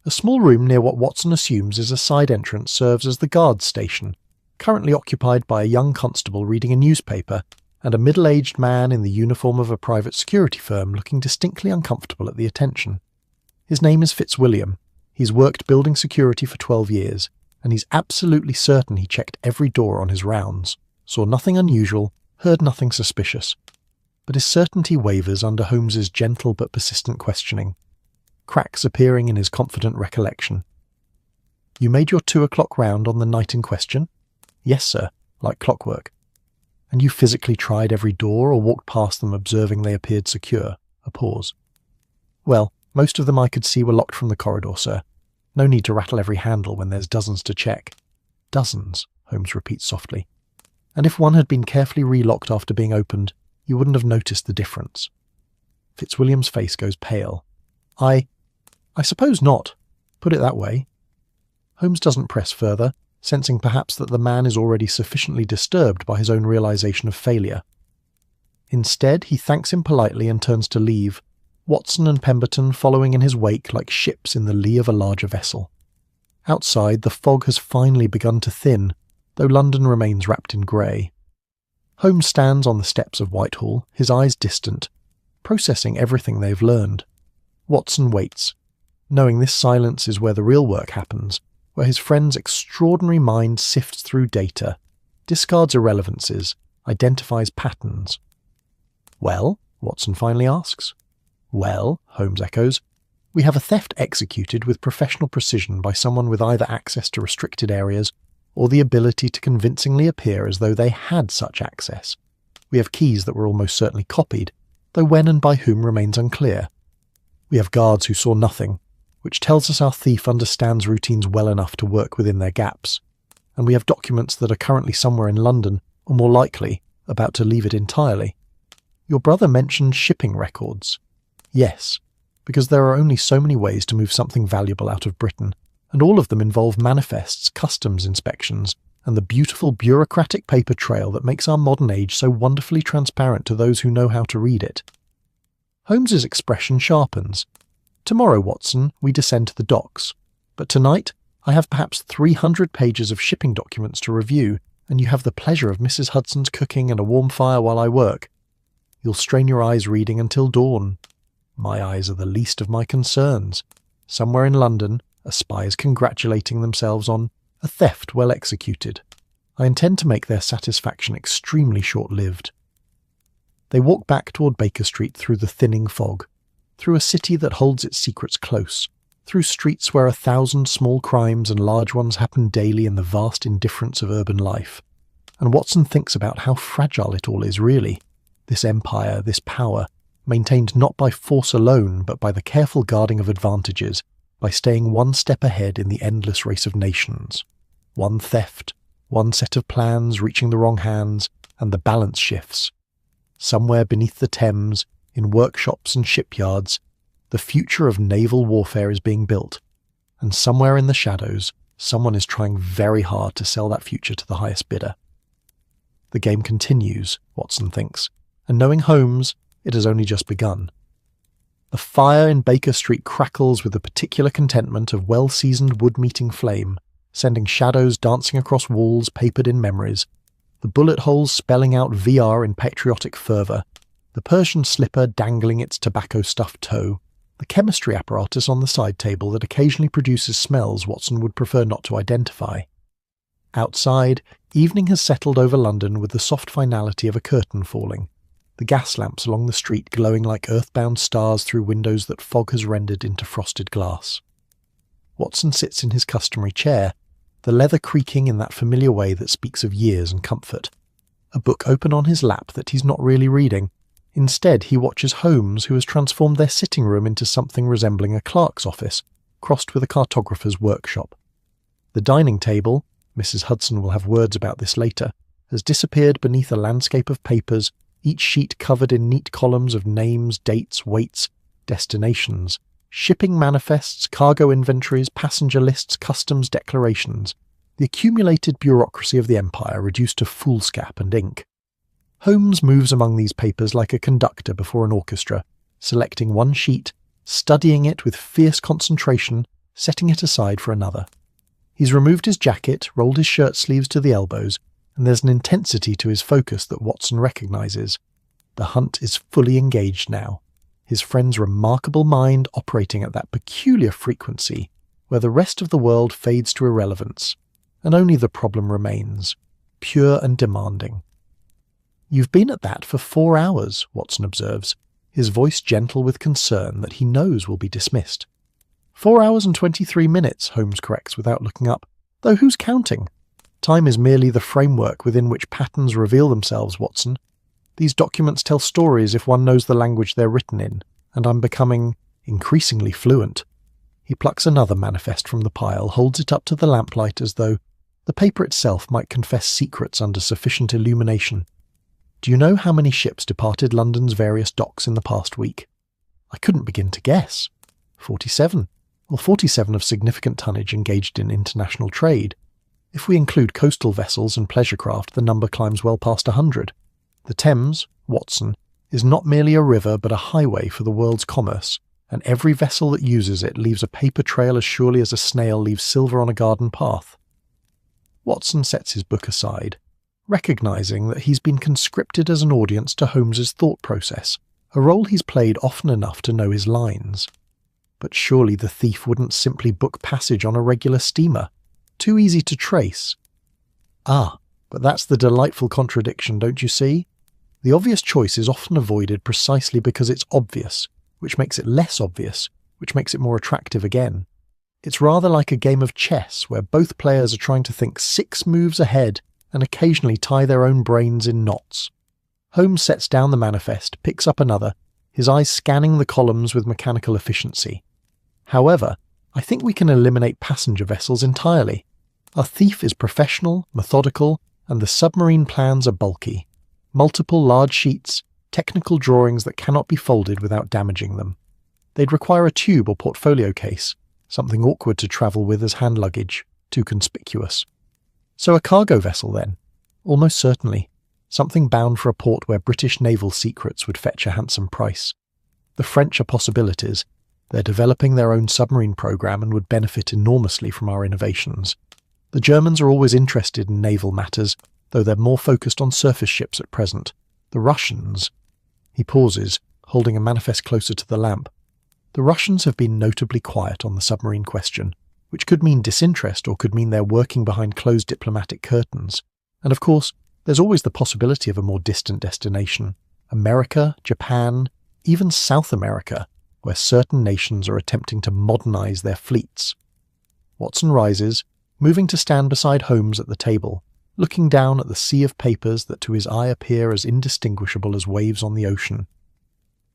A small room near what Watson assumes is a side entrance serves as the guard's station, currently occupied by a young constable reading a newspaper and a middle-aged man in the uniform of a private security firm looking distinctly uncomfortable at the attention. His name is Fitzwilliam. He's worked building security for 12 years, and he's absolutely certain he checked every door on his rounds, saw nothing unusual, heard nothing suspicious. But his certainty wavers under Holmes's gentle but persistent questioning, cracks appearing in his confident recollection. You made your 2 o'clock round on the night in question? Yes, sir, like clockwork. And you physically tried every door or walked past them observing they appeared secure? A pause. Well, most of them I could see were locked from the corridor, sir. No need to rattle every handle when there's dozens to check. Dozens, Holmes repeats softly. And if one had been carefully relocked after being opened, you wouldn't have noticed the difference. Fitzwilliam's face goes pale. I suppose not. Put it that way. Holmes doesn't press further, sensing perhaps that the man is already sufficiently disturbed by his own realization of failure. Instead, he thanks him politely and turns to leave, Watson and Pemberton following in his wake like ships in the lee of a larger vessel. Outside, the fog has finally begun to thin, though London remains wrapped in grey. Holmes stands on the steps of Whitehall, his eyes distant, processing everything they've learned. Watson waits, knowing this silence is where the real work happens, where his friend's extraordinary mind sifts through data, discards irrelevances, identifies patterns. Well, Watson finally asks. Well, Holmes echoes, we have a theft executed with professional precision by someone with either access to restricted areas or the ability to convincingly appear as though they had such access. We have keys that were almost certainly copied, though when and by whom remains unclear. We have guards who saw nothing, which tells us our thief understands routines well enough to work within their gaps, and we have documents that are currently somewhere in London, or more likely, about to leave it entirely. Your brother mentioned shipping records. Yes, because there are only so many ways to move something valuable out of Britain, and all of them involve manifests, customs inspections, and the beautiful bureaucratic paper trail that makes our modern age so wonderfully transparent to those who know how to read it. Holmes's expression sharpens. Tomorrow, Watson, we descend to the docks, but tonight I have perhaps 300 pages of shipping documents to review, and you have the pleasure of Mrs. Hudson's cooking and a warm fire while I work. You'll strain your eyes reading until dawn. My eyes are the least of my concerns. Somewhere in London, a spy is congratulating themselves on a theft well executed. I intend to make their satisfaction extremely short-lived. They walk back toward Baker Street through the thinning fog, through a city that holds its secrets close, through streets where 1,000 small crimes and large ones happen daily in the vast indifference of urban life. And Watson thinks about how fragile it all is really, this empire, this power, maintained not by force alone but by the careful guarding of advantages, by staying one step ahead in the endless race of nations. One theft, one set of plans reaching the wrong hands, and the balance shifts. Somewhere beneath the Thames, in workshops and shipyards, the future of naval warfare is being built, and somewhere in the shadows, someone is trying very hard to sell that future to the highest bidder. The game continues, Watson thinks, and knowing Holmes, it has only just begun. The fire in Baker Street crackles with the particular contentment of well-seasoned wood-meeting flame, sending shadows dancing across walls papered in memories, the bullet holes spelling out VR in patriotic fervour, the Persian slipper dangling its tobacco-stuffed toe, the chemistry apparatus on the side table that occasionally produces smells Watson would prefer not to identify. Outside, evening has settled over London with the soft finality of a curtain falling, the gas lamps along the street glowing like earthbound stars through windows that fog has rendered into frosted glass. Watson sits in his customary chair, the leather creaking in that familiar way that speaks of years and comfort. A book open on his lap that he's not really reading. Instead, he watches Holmes, who has transformed their sitting room into something resembling a clerk's office, crossed with a cartographer's workshop. The dining table, Mrs. Hudson will have words about this later, has disappeared beneath a landscape of papers, each sheet covered in neat columns of names, dates, weights, destinations, shipping manifests, cargo inventories, passenger lists, customs declarations, the accumulated bureaucracy of the empire reduced to foolscap and ink. Holmes moves among these papers like a conductor before an orchestra, selecting one sheet, studying it with fierce concentration, setting it aside for another. He's removed his jacket, rolled his shirt sleeves to the elbows, and there's an intensity to his focus that Watson recognises. The hunt is fully engaged now, his friend's remarkable mind operating at that peculiar frequency where the rest of the world fades to irrelevance, and only the problem remains, pure and demanding. "You've been at that for 4 hours, Watson observes, his voice gentle with concern that he knows will be dismissed. 4 hours and 23 minutes, Holmes corrects without looking up, though who's counting? Time is merely the framework within which patterns reveal themselves, Watson. These documents tell stories if one knows the language they're written in, and I'm becoming increasingly fluent." He plucks another manifest from the pile, holds it up to the lamplight as though the paper itself might confess secrets under sufficient illumination. "Do you know how many ships departed London's various docks in the past week?" "I couldn't begin to guess." 47. Well, 47 of significant tonnage engaged in international trade. If we include coastal vessels and pleasure craft, the number climbs well past 100. The Thames, Watson, is not merely a river but a highway for the world's commerce, and every vessel that uses it leaves a paper trail as surely as a snail leaves silver on a garden path. Watson sets his book aside, recognising that he's been conscripted as an audience to Holmes's thought process, a role he's played often enough to know his lines. But surely the thief wouldn't simply book passage on a regular steamer. Too easy to trace. Ah, but that's the delightful contradiction, don't you see? The obvious choice is often avoided precisely because it's obvious, which makes it less obvious, which makes it more attractive again. It's rather like a game of chess where both players are trying to think 6 moves ahead and occasionally tie their own brains in knots. Holmes sets down the manifest, picks up another, his eyes scanning the columns with mechanical efficiency. However, I think we can eliminate passenger vessels entirely. Our thief is professional, methodical, and the submarine plans are bulky. Multiple large sheets, technical drawings that cannot be folded without damaging them. They'd require a tube or portfolio case, something awkward to travel with as hand luggage, too conspicuous. So a cargo vessel then? Almost certainly. Something bound for a port where British naval secrets would fetch a handsome price. The French are possibilities. They're developing their own submarine program and would benefit enormously from our innovations. The Germans are always interested in naval matters, though they're more focused on surface ships at present. The Russians... He pauses, holding a manifest closer to the lamp. The Russians have been notably quiet on the submarine question, which could mean disinterest or could mean they're working behind closed diplomatic curtains. And of course, there's always the possibility of a more distant destination. America, Japan, even South America. where certain nations are attempting to modernize their fleets. Watson rises, moving to stand beside Holmes at the table, looking down at the sea of papers that to his eye appear as indistinguishable as waves on the ocean.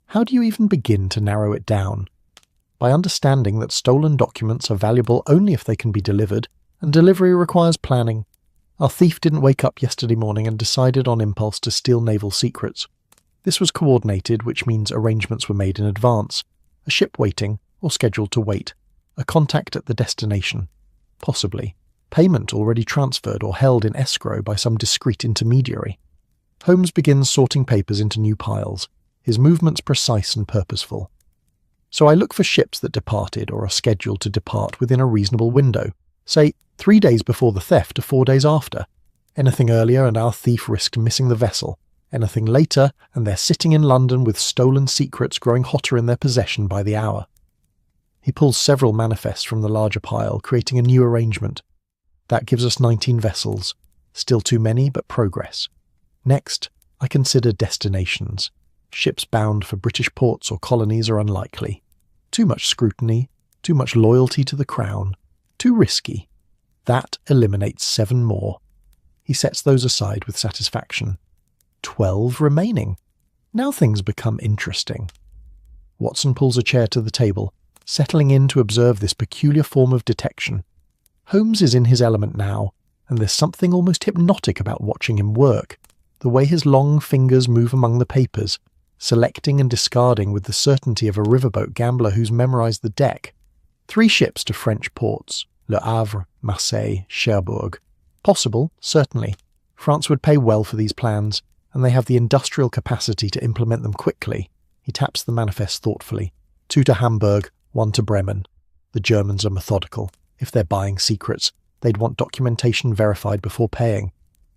How do you even begin to narrow it down? By understanding that stolen documents are valuable only if they can be delivered, and delivery requires planning. Our thief didn't wake up yesterday morning and decided on impulse to steal naval secrets. This was coordinated, which means arrangements were made in advance. A ship waiting, or scheduled to wait. A contact at the destination. Possibly. Payment already transferred or held in escrow by some discreet intermediary. Holmes begins sorting papers into new piles, his movements precise and purposeful. So I look for ships that departed or are scheduled to depart within a reasonable window, say 3 days before the theft or 4 days after. Anything earlier and our thief risked missing the vessel. Anything later and they're sitting in London with stolen secrets growing hotter in their possession by the hour. He pulls several manifests from the larger pile, creating a new arrangement. That gives us 19 vessels. Still too many, but progress. Next, I consider destinations. Ships bound for British ports or colonies are unlikely. Too much scrutiny, too much loyalty to the crown, too risky. That eliminates 7 more. He sets those aside with satisfaction. 12 remaining. Now things become interesting. Watson pulls a chair to the table, settling in to observe this peculiar form of detection. Holmes is in his element now, and there's something almost hypnotic about watching him work, the way his long fingers move among the papers, selecting and discarding with the certainty of a riverboat gambler who's memorized the deck. 3 ships to French ports, Le Havre, Marseille, Cherbourg. Possible, certainly. France would pay well for these plans, and they have the industrial capacity to implement them quickly. He taps the manifest thoughtfully. 2 to Hamburg, 1 to Bremen. The Germans are methodical. If they're buying secrets, they'd want documentation verified before paying.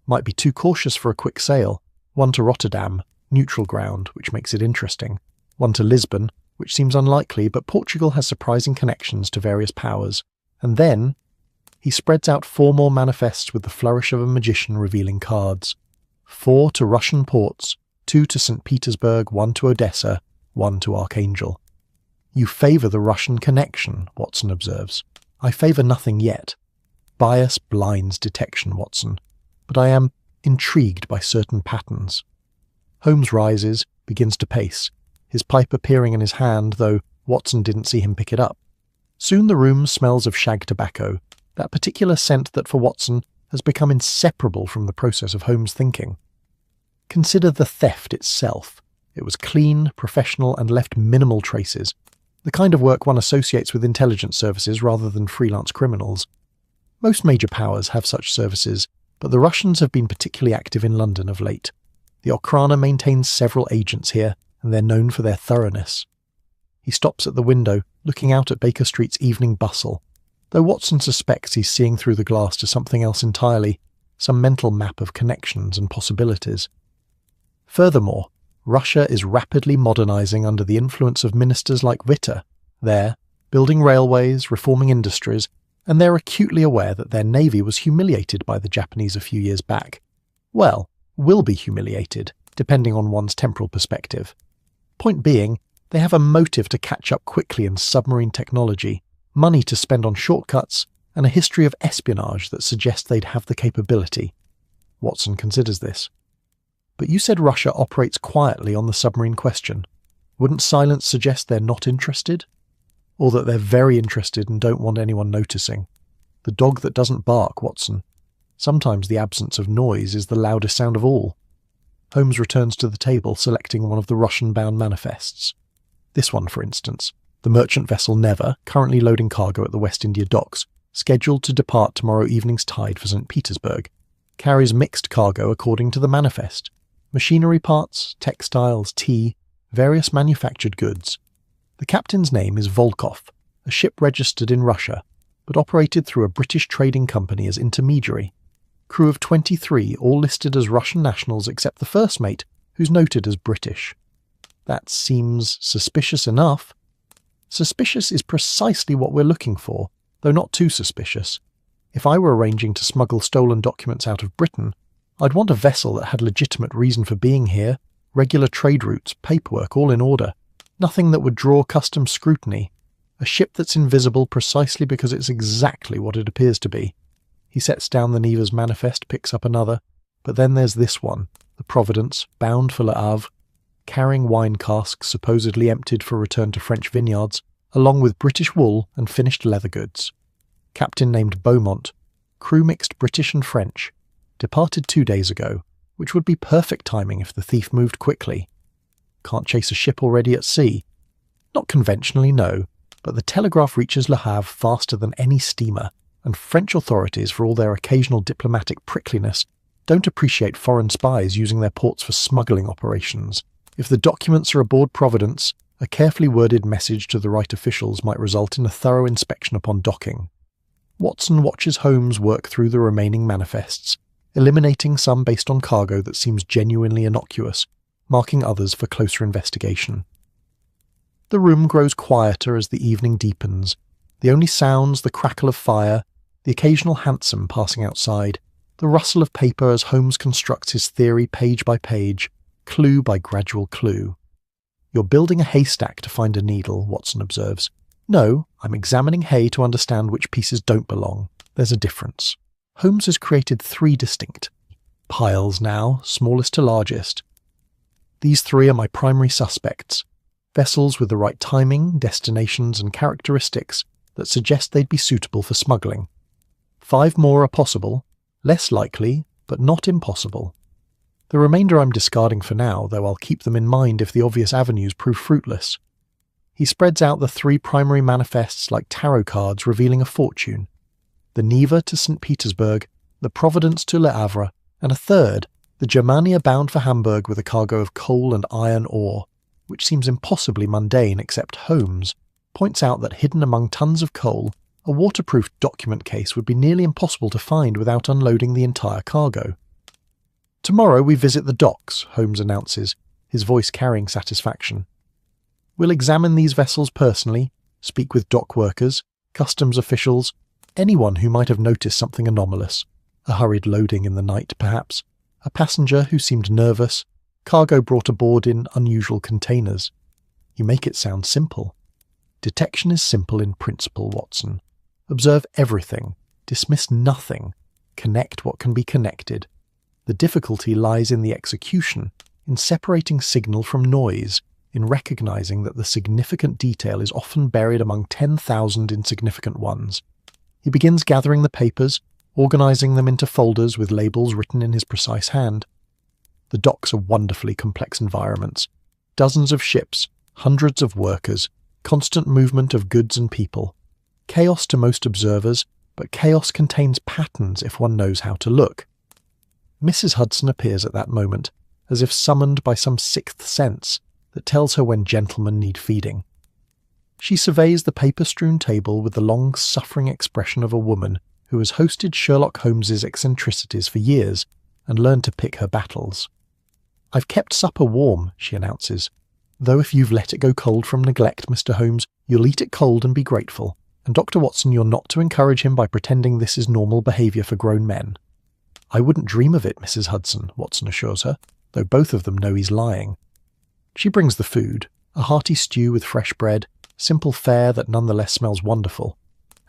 Might be too cautious for a quick sale. 1 to Rotterdam, neutral ground, which makes it interesting. 1 to Lisbon, which seems unlikely, but Portugal has surprising connections to various powers. And then, he spreads out 4 more manifests with the flourish of a magician revealing cards. 4 to Russian ports, 2 to St. Petersburg, 1 to Odessa, 1 to Archangel. You favour the Russian connection, Watson observes. I favour nothing yet. Bias blinds detection, Watson. But I am intrigued by certain patterns. Holmes rises, begins to pace, his pipe appearing in his hand, though Watson didn't see him pick it up. Soon the room smells of shag tobacco, that particular scent that for Watson has become inseparable from the process of Holmes' thinking. Consider the theft itself. It was clean, professional, and left minimal traces. The kind of work one associates with intelligence services rather than freelance criminals. Most major powers have such services, but the Russians have been particularly active in London of late. The Okhrana maintains several agents here, and they're known for their thoroughness. He stops at the window, looking out at Baker Street's evening bustle, though Watson suspects he's seeing through the glass to something else entirely, some mental map of connections and possibilities. Furthermore, Russia is rapidly modernizing under the influence of ministers like Witte. They're building railways, reforming industries, and they're acutely aware that their navy was humiliated by the Japanese a few years back. Well, will be humiliated, depending on one's temporal perspective. Point being, they have a motive to catch up quickly in submarine technology, money to spend on shortcuts, and a history of espionage that suggests they'd have the capability. Watson considers this. But you said Russia operates quietly on the submarine question. Wouldn't silence suggest they're not interested? Or that they're very interested and don't want anyone noticing? The dog that doesn't bark, Watson. Sometimes the absence of noise is the loudest sound of all. Holmes returns to the table, selecting one of the Russian-bound manifests. This one, for instance. The merchant vessel Never, currently loading cargo at the West India docks, scheduled to depart tomorrow evening's tide for St. Petersburg, carries mixed cargo according to the manifest. Machinery parts, textiles, tea, various manufactured goods. The captain's name is Volkov, a ship registered in Russia, but operated through a British trading company as intermediary. Crew of 23, all listed as Russian nationals except the first mate, who's noted as British. That seems suspicious enough. Suspicious is precisely what we're looking for, though not too suspicious. If I were arranging to smuggle stolen documents out of Britain, I'd want a vessel that had legitimate reason for being here, regular trade routes, paperwork, all in order. Nothing that would draw custom scrutiny. A ship that's invisible precisely because it's exactly what it appears to be. He sets down the Neva's manifest, picks up another. But then there's this one, the Providence, bound for Le Havre, carrying wine casks supposedly emptied for return to French vineyards, along with British wool and finished leather goods. Captain named Beaumont, crew mixed British and French, departed 2 days ago, which would be perfect timing if the thief moved quickly. Can't chase a ship already at sea? Not conventionally, no, but the telegraph reaches Le Havre faster than any steamer, and French authorities, for all their occasional diplomatic prickliness, don't appreciate foreign spies using their ports for smuggling operations. If the documents are aboard Providence, a carefully worded message to the right officials might result in a thorough inspection upon docking. Watson watches Holmes work through the remaining manifests, eliminating some based on cargo that seems genuinely innocuous, marking others for closer investigation. The room grows quieter as the evening deepens, the only sounds the crackle of fire, the occasional hansom passing outside, the rustle of paper as Holmes constructs his theory page by page, clue by gradual clue. "You're building a haystack to find a needle," Watson observes. "No, I'm examining hay to understand which pieces don't belong. There's a difference." Holmes has created 3 distinct piles now, smallest to largest. These 3 are my primary suspects, vessels with the right timing, destinations and characteristics that suggest they'd be suitable for smuggling. 5 more are possible, less likely, but not impossible. The remainder I'm discarding for now, though I'll keep them in mind if the obvious avenues prove fruitless. He spreads out the 3 primary manifests like tarot cards revealing a fortune. The Neva to St. Petersburg, the Providence to Le Havre, and a third, the Germania bound for Hamburg with a cargo of coal and iron ore, which seems impossibly mundane except Holmes points out that hidden among tons of coal, a waterproof document case would be nearly impossible to find without unloading the entire cargo. "Tomorrow we visit the docks," Holmes announces, his voice carrying satisfaction. "We'll examine these vessels personally, speak with dock workers, customs officials, anyone who might have noticed something anomalous. A hurried loading in the night, perhaps. A passenger who seemed nervous. Cargo brought aboard in unusual containers. You make it sound simple. Detection is simple in principle, Watson. Observe everything. Dismiss nothing. Connect what can be connected. The difficulty lies in the execution, in separating signal from noise, in recognizing that the significant detail is often buried among 10,000 insignificant ones. He begins gathering the papers, organizing them into folders with labels written in his precise hand. The docks are wonderfully complex environments. Dozens of ships, hundreds of workers, constant movement of goods and people. Chaos to most observers, but chaos contains patterns if one knows how to look. Mrs. Hudson appears at that moment, as if summoned by some sixth sense that tells her when gentlemen need feeding. She surveys the paper-strewn table with the long-suffering expression of a woman who has hosted Sherlock Holmes's eccentricities for years and learned to pick her battles. "I've kept supper warm," she announces, "though if you've let it go cold from neglect, Mr. Holmes, you'll eat it cold and be grateful. And Dr. Watson, you're not to encourage him by pretending this is normal behaviour for grown men." "I wouldn't dream of it, Mrs. Hudson," Watson assures her, though both of them know he's lying. She brings the food, a hearty stew with fresh bread, simple fare that nonetheless smells wonderful,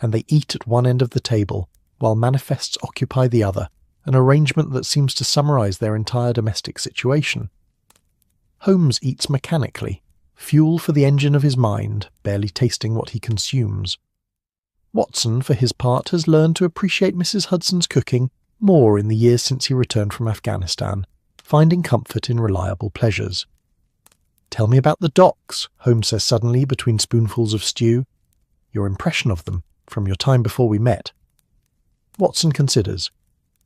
and they eat at one end of the table, while manifests occupy the other, an arrangement that seems to summarise their entire domestic situation. Holmes eats mechanically, fuel for the engine of his mind, barely tasting what he consumes. Watson, for his part, has learned to appreciate Mrs. Hudson's cooking more in the years since he returned from Afghanistan, finding comfort in reliable pleasures. "Tell me about the docks," Holmes says suddenly between spoonfuls of stew. "Your impression of them, from your time before we met." Watson considers.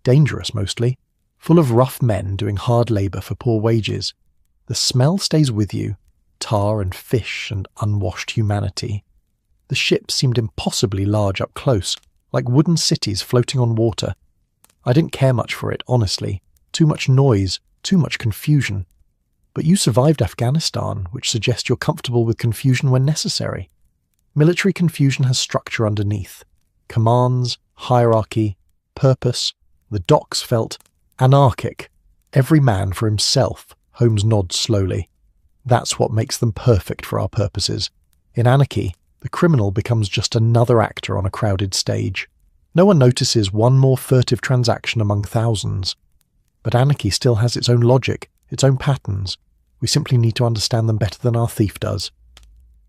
Dangerous mostly, full of rough men doing hard labour for poor wages. The smell stays with you, tar and fish and unwashed humanity. The ships seemed impossibly large up close, like wooden cities floating on water. I didn't care much for it, honestly. Too much noise, too much confusion. But you survived Afghanistan, which suggests you're comfortable with confusion when necessary. Military confusion has structure underneath. Commands, hierarchy, purpose. The docks felt anarchic. Every man for himself, Holmes nods slowly. That's what makes them perfect for our purposes. In anarchy, the criminal becomes just another actor on a crowded stage. No one notices one more furtive transaction among thousands. But anarchy still has its own logic, its own patterns. We simply need to understand them better than our thief does.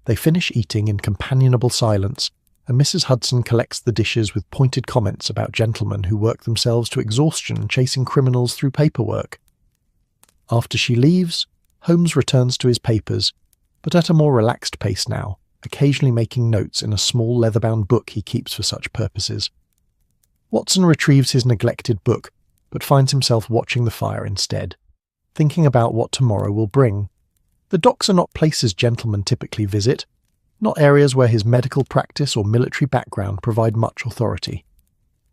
They finish eating in companionable silence, and Mrs. Hudson collects the dishes with pointed comments about gentlemen who work themselves to exhaustion chasing criminals through paperwork. After she leaves, Holmes returns to his papers, but at a more relaxed pace now, occasionally making notes in a small leather-bound book he keeps for such purposes. Watson retrieves his neglected book, but finds himself watching the fire instead, thinking about what tomorrow will bring. The docks are not places gentlemen typically visit, not areas where his medical practice or military background provide much authority.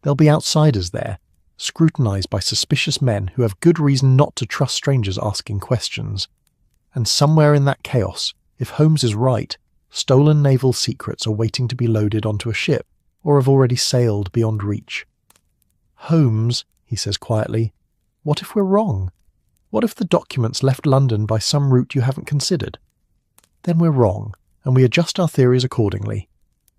There'll be outsiders there, scrutinized by suspicious men who have good reason not to trust strangers asking questions. And somewhere in that chaos, if Holmes is right, stolen naval secrets are waiting to be loaded onto a ship, or have already sailed beyond reach. "Holmes," he says quietly, "what if we're wrong? What if the documents left London by some route you haven't considered? Then we're wrong, and we adjust our theories accordingly.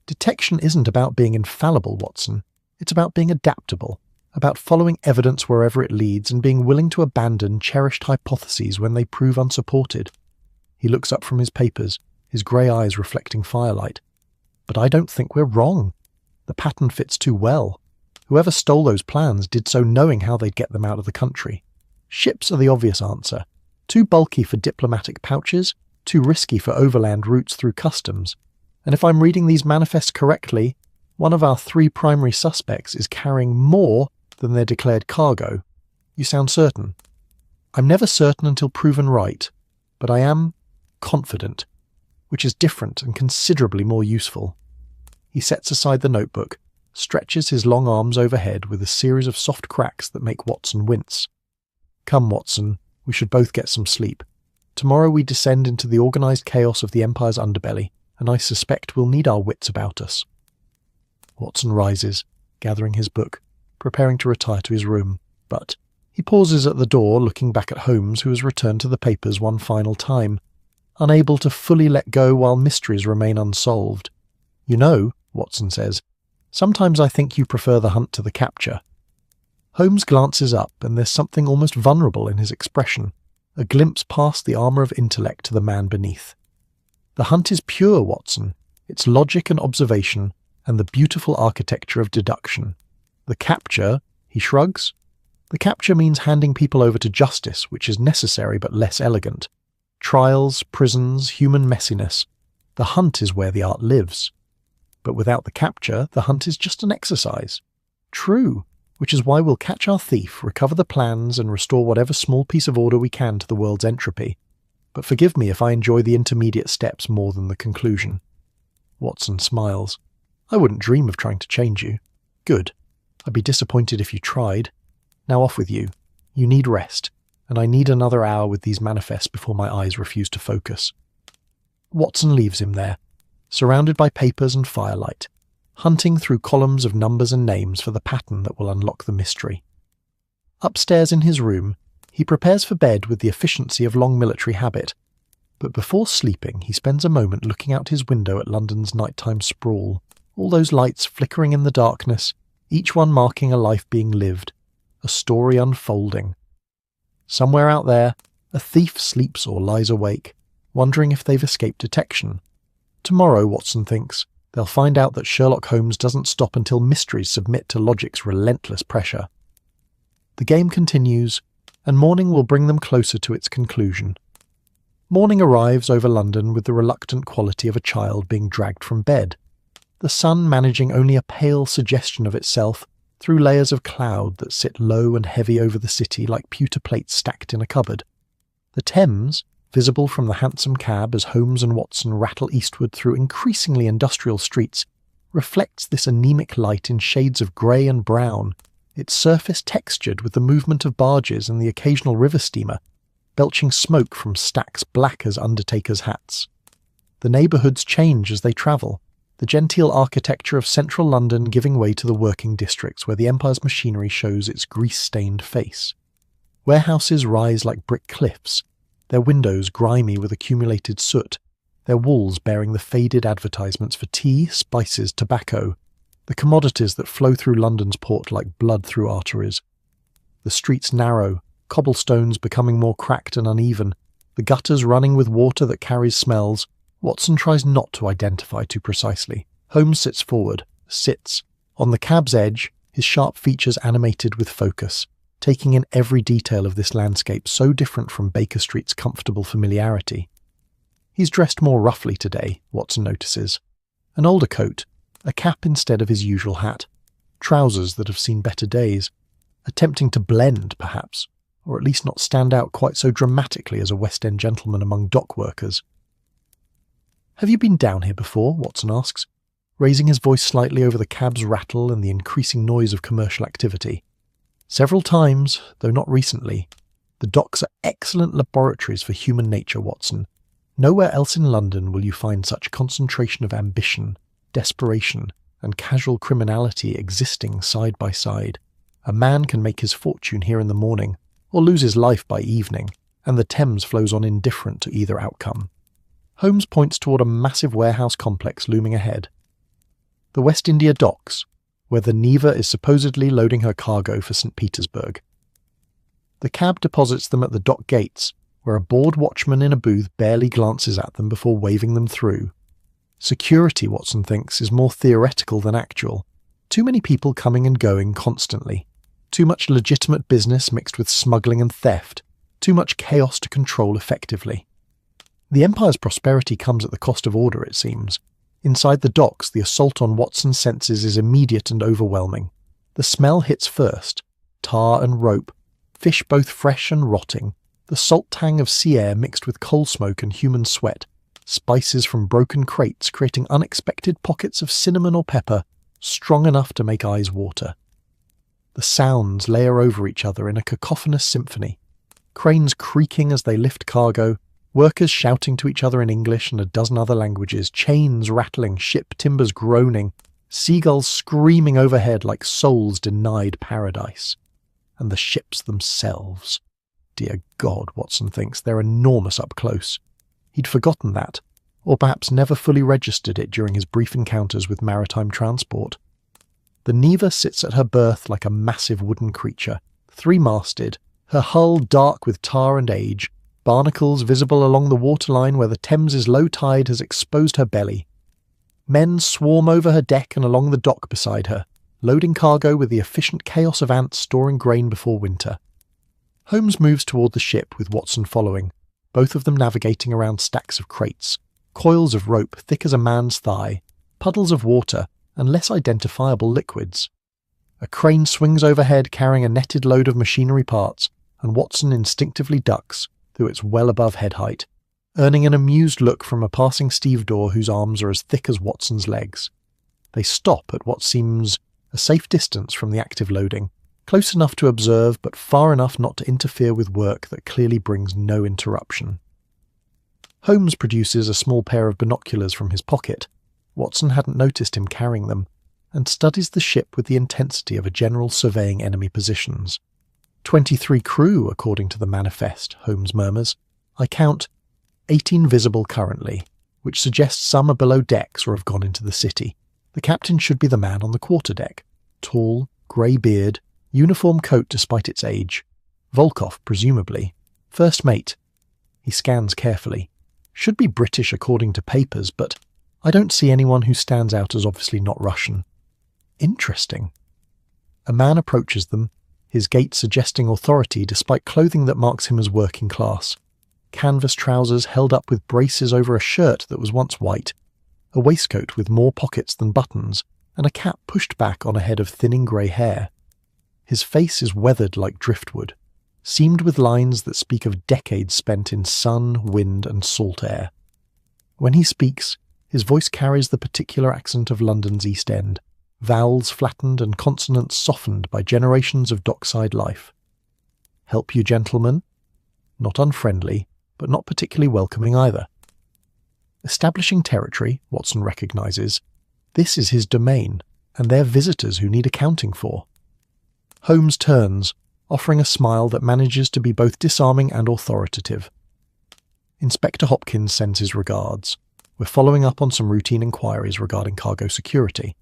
Detection isn't about being infallible, Watson. It's about being adaptable, about following evidence wherever it leads and being willing to abandon cherished hypotheses when they prove unsupported." He looks up from his papers, his grey eyes reflecting firelight. "But I don't think we're wrong. The pattern fits too well. Whoever stole those plans did so knowing how they'd get them out of the country. Ships are the obvious answer. Too bulky for diplomatic pouches, too risky for overland routes through customs. And if I'm reading these manifests correctly, one of our 3 primary suspects is carrying more than their declared cargo. You sound certain." "I'm never certain until proven right, but I am confident, which is different and considerably more useful." He sets aside the notebook, stretches his long arms overhead with a series of soft cracks that make Watson wince. "Come, Watson, we should both get some sleep. Tomorrow we descend into the organised chaos of the Empire's underbelly, and I suspect we'll need our wits about us." Watson rises, gathering his book, preparing to retire to his room, but he pauses at the door, looking back at Holmes, who has returned to the papers one final time, unable to fully let go while mysteries remain unsolved. "You know," Watson says, "sometimes I think you prefer the hunt to the capture." Holmes glances up, and there's something almost vulnerable in his expression, a glimpse past the armour of intellect to the man beneath. "The hunt is pure, Watson. It's logic and observation, and the beautiful architecture of deduction. The capture," he shrugs, "the capture means handing people over to justice, which is necessary but less elegant. Trials, prisons, human messiness. The hunt is where the art lives. But without the capture, the hunt is just an exercise. True, which is why we'll catch our thief, recover the plans, and restore whatever small piece of order we can to the world's entropy. But forgive me if I enjoy the intermediate steps more than the conclusion." Watson smiles. "I wouldn't dream of trying to change you." "Good. I'd be disappointed if you tried. Now off with you. You need rest, and I need another hour with these manifests before my eyes refuse to focus." Watson leaves him there, surrounded by papers and firelight, hunting through columns of numbers and names for the pattern that will unlock the mystery. Upstairs in his room, he prepares for bed with the efficiency of long military habit, but before sleeping he spends a moment looking out his window at London's nighttime sprawl, all those lights flickering in the darkness, each one marking a life being lived, a story unfolding. Somewhere out there, a thief sleeps or lies awake, wondering if they've escaped detection. Tomorrow, Watson thinks, they'll find out that Sherlock Holmes doesn't stop until mysteries submit to logic's relentless pressure. The game continues, and morning will bring them closer to its conclusion. Morning arrives over London with the reluctant quality of a child being dragged from bed, the sun managing only a pale suggestion of itself through layers of cloud that sit low and heavy over the city like pewter plates stacked in a cupboard. The Thames, visible from the hansom cab as Holmes and Watson rattle eastward through increasingly industrial streets, reflects this anemic light in shades of grey and brown, its surface textured with the movement of barges and the occasional river steamer, belching smoke from stacks black as undertakers' hats. The neighbourhoods change as they travel, the genteel architecture of central London giving way to the working districts where the Empire's machinery shows its grease-stained face. Warehouses rise like brick cliffs, their windows grimy with accumulated soot, their walls bearing the faded advertisements for tea, spices, tobacco, the commodities that flow through London's port like blood through arteries. The streets narrow, cobblestones becoming more cracked and uneven, the gutters running with water that carries smells. Watson tries not to identify too precisely. Holmes sits forward, sits, on the cab's edge, his sharp features animated with focus, taking in every detail of this landscape so different from Baker Street's comfortable familiarity. He's dressed more roughly today, Watson notices. An older coat, a cap instead of his usual hat, trousers that have seen better days, attempting to blend, perhaps, or at least not stand out quite so dramatically as a West End gentleman among dock workers. "Have you been down here before?" Watson asks, raising his voice slightly over the cab's rattle and the increasing noise of commercial activity. "Several times, though not recently. The docks are excellent laboratories for human nature, Watson. Nowhere else in London will you find such concentration of ambition, desperation, and casual criminality existing side by side. A man can make his fortune here in the morning, or lose his life by evening, and the Thames flows on indifferent to either outcome." Holmes points toward a massive warehouse complex looming ahead. The West India Docks, where the Neva is supposedly loading her cargo for St. Petersburg. The cab deposits them at the dock gates, where a bored watchman in a booth barely glances at them before waving them through. Security, Watson thinks, is more theoretical than actual. Too many people coming and going constantly. Too much legitimate business mixed with smuggling and theft. Too much chaos to control effectively. The Empire's prosperity comes at the cost of order, it seems. Inside the docks, the assault on Watson's senses is immediate and overwhelming. The smell hits first. Tar and rope. Fish both fresh and rotting. The salt tang of sea air mixed with coal smoke and human sweat. Spices from broken crates creating unexpected pockets of cinnamon or pepper, strong enough to make eyes water. The sounds layer over each other in a cacophonous symphony. Cranes creaking as they lift cargo, workers shouting to each other in English and a dozen other languages, chains rattling, ship timbers groaning, seagulls screaming overhead like souls denied paradise. And the ships themselves. Dear God, Watson thinks, they're enormous up close. He'd forgotten that, or perhaps never fully registered it during his brief encounters with maritime transport. The Neva sits at her berth like a massive wooden creature, three-masted, her hull dark with tar and age, barnacles visible along the waterline where the Thames's low tide has exposed her belly. Men swarm over her deck and along the dock beside her, loading cargo with the efficient chaos of ants storing grain before winter. Holmes moves toward the ship with Watson following, both of them navigating around stacks of crates, coils of rope thick as a man's thigh, puddles of water, and less identifiable liquids. A crane swings overhead carrying a netted load of machinery parts, and Watson instinctively ducks, though it's well above head height, earning an amused look from a passing stevedore whose arms are as thick as Watson's legs. They stop at what seems a safe distance from the active loading, close enough to observe but far enough not to interfere with work that clearly brings no interruption. Holmes produces a small pair of binoculars from his pocket. Watson hadn't noticed him carrying them, and studies the ship with the intensity of a general surveying enemy positions. 23 crew, according to the manifest, Holmes murmurs. I count 18 visible currently, which suggests some are below decks or have gone into the city. The captain should be the man on the quarterdeck. Tall, grey beard, uniform coat despite its age. Volkov, presumably. First mate. He scans carefully. Should be British according to papers, but I don't see anyone who stands out as obviously not Russian. Interesting. A man approaches them, his gait suggesting authority despite clothing that marks him as working class. Canvas trousers held up with braces over a shirt that was once white, a waistcoat with more pockets than buttons, and a cap pushed back on a head of thinning grey hair. His face is weathered like driftwood, seamed with lines that speak of decades spent in sun, wind, and salt air. When he speaks, his voice carries the particular accent of London's East End, vowels flattened and consonants softened by generations of dockside life. Help you, gentlemen? Not unfriendly, but not particularly welcoming either. Establishing territory, Watson recognises. This is his domain, and they're visitors who need accounting for. Holmes turns, offering a smile that manages to be both disarming and authoritative. Inspector Hopkins sends his regards. We're following up on some routine inquiries regarding cargo security.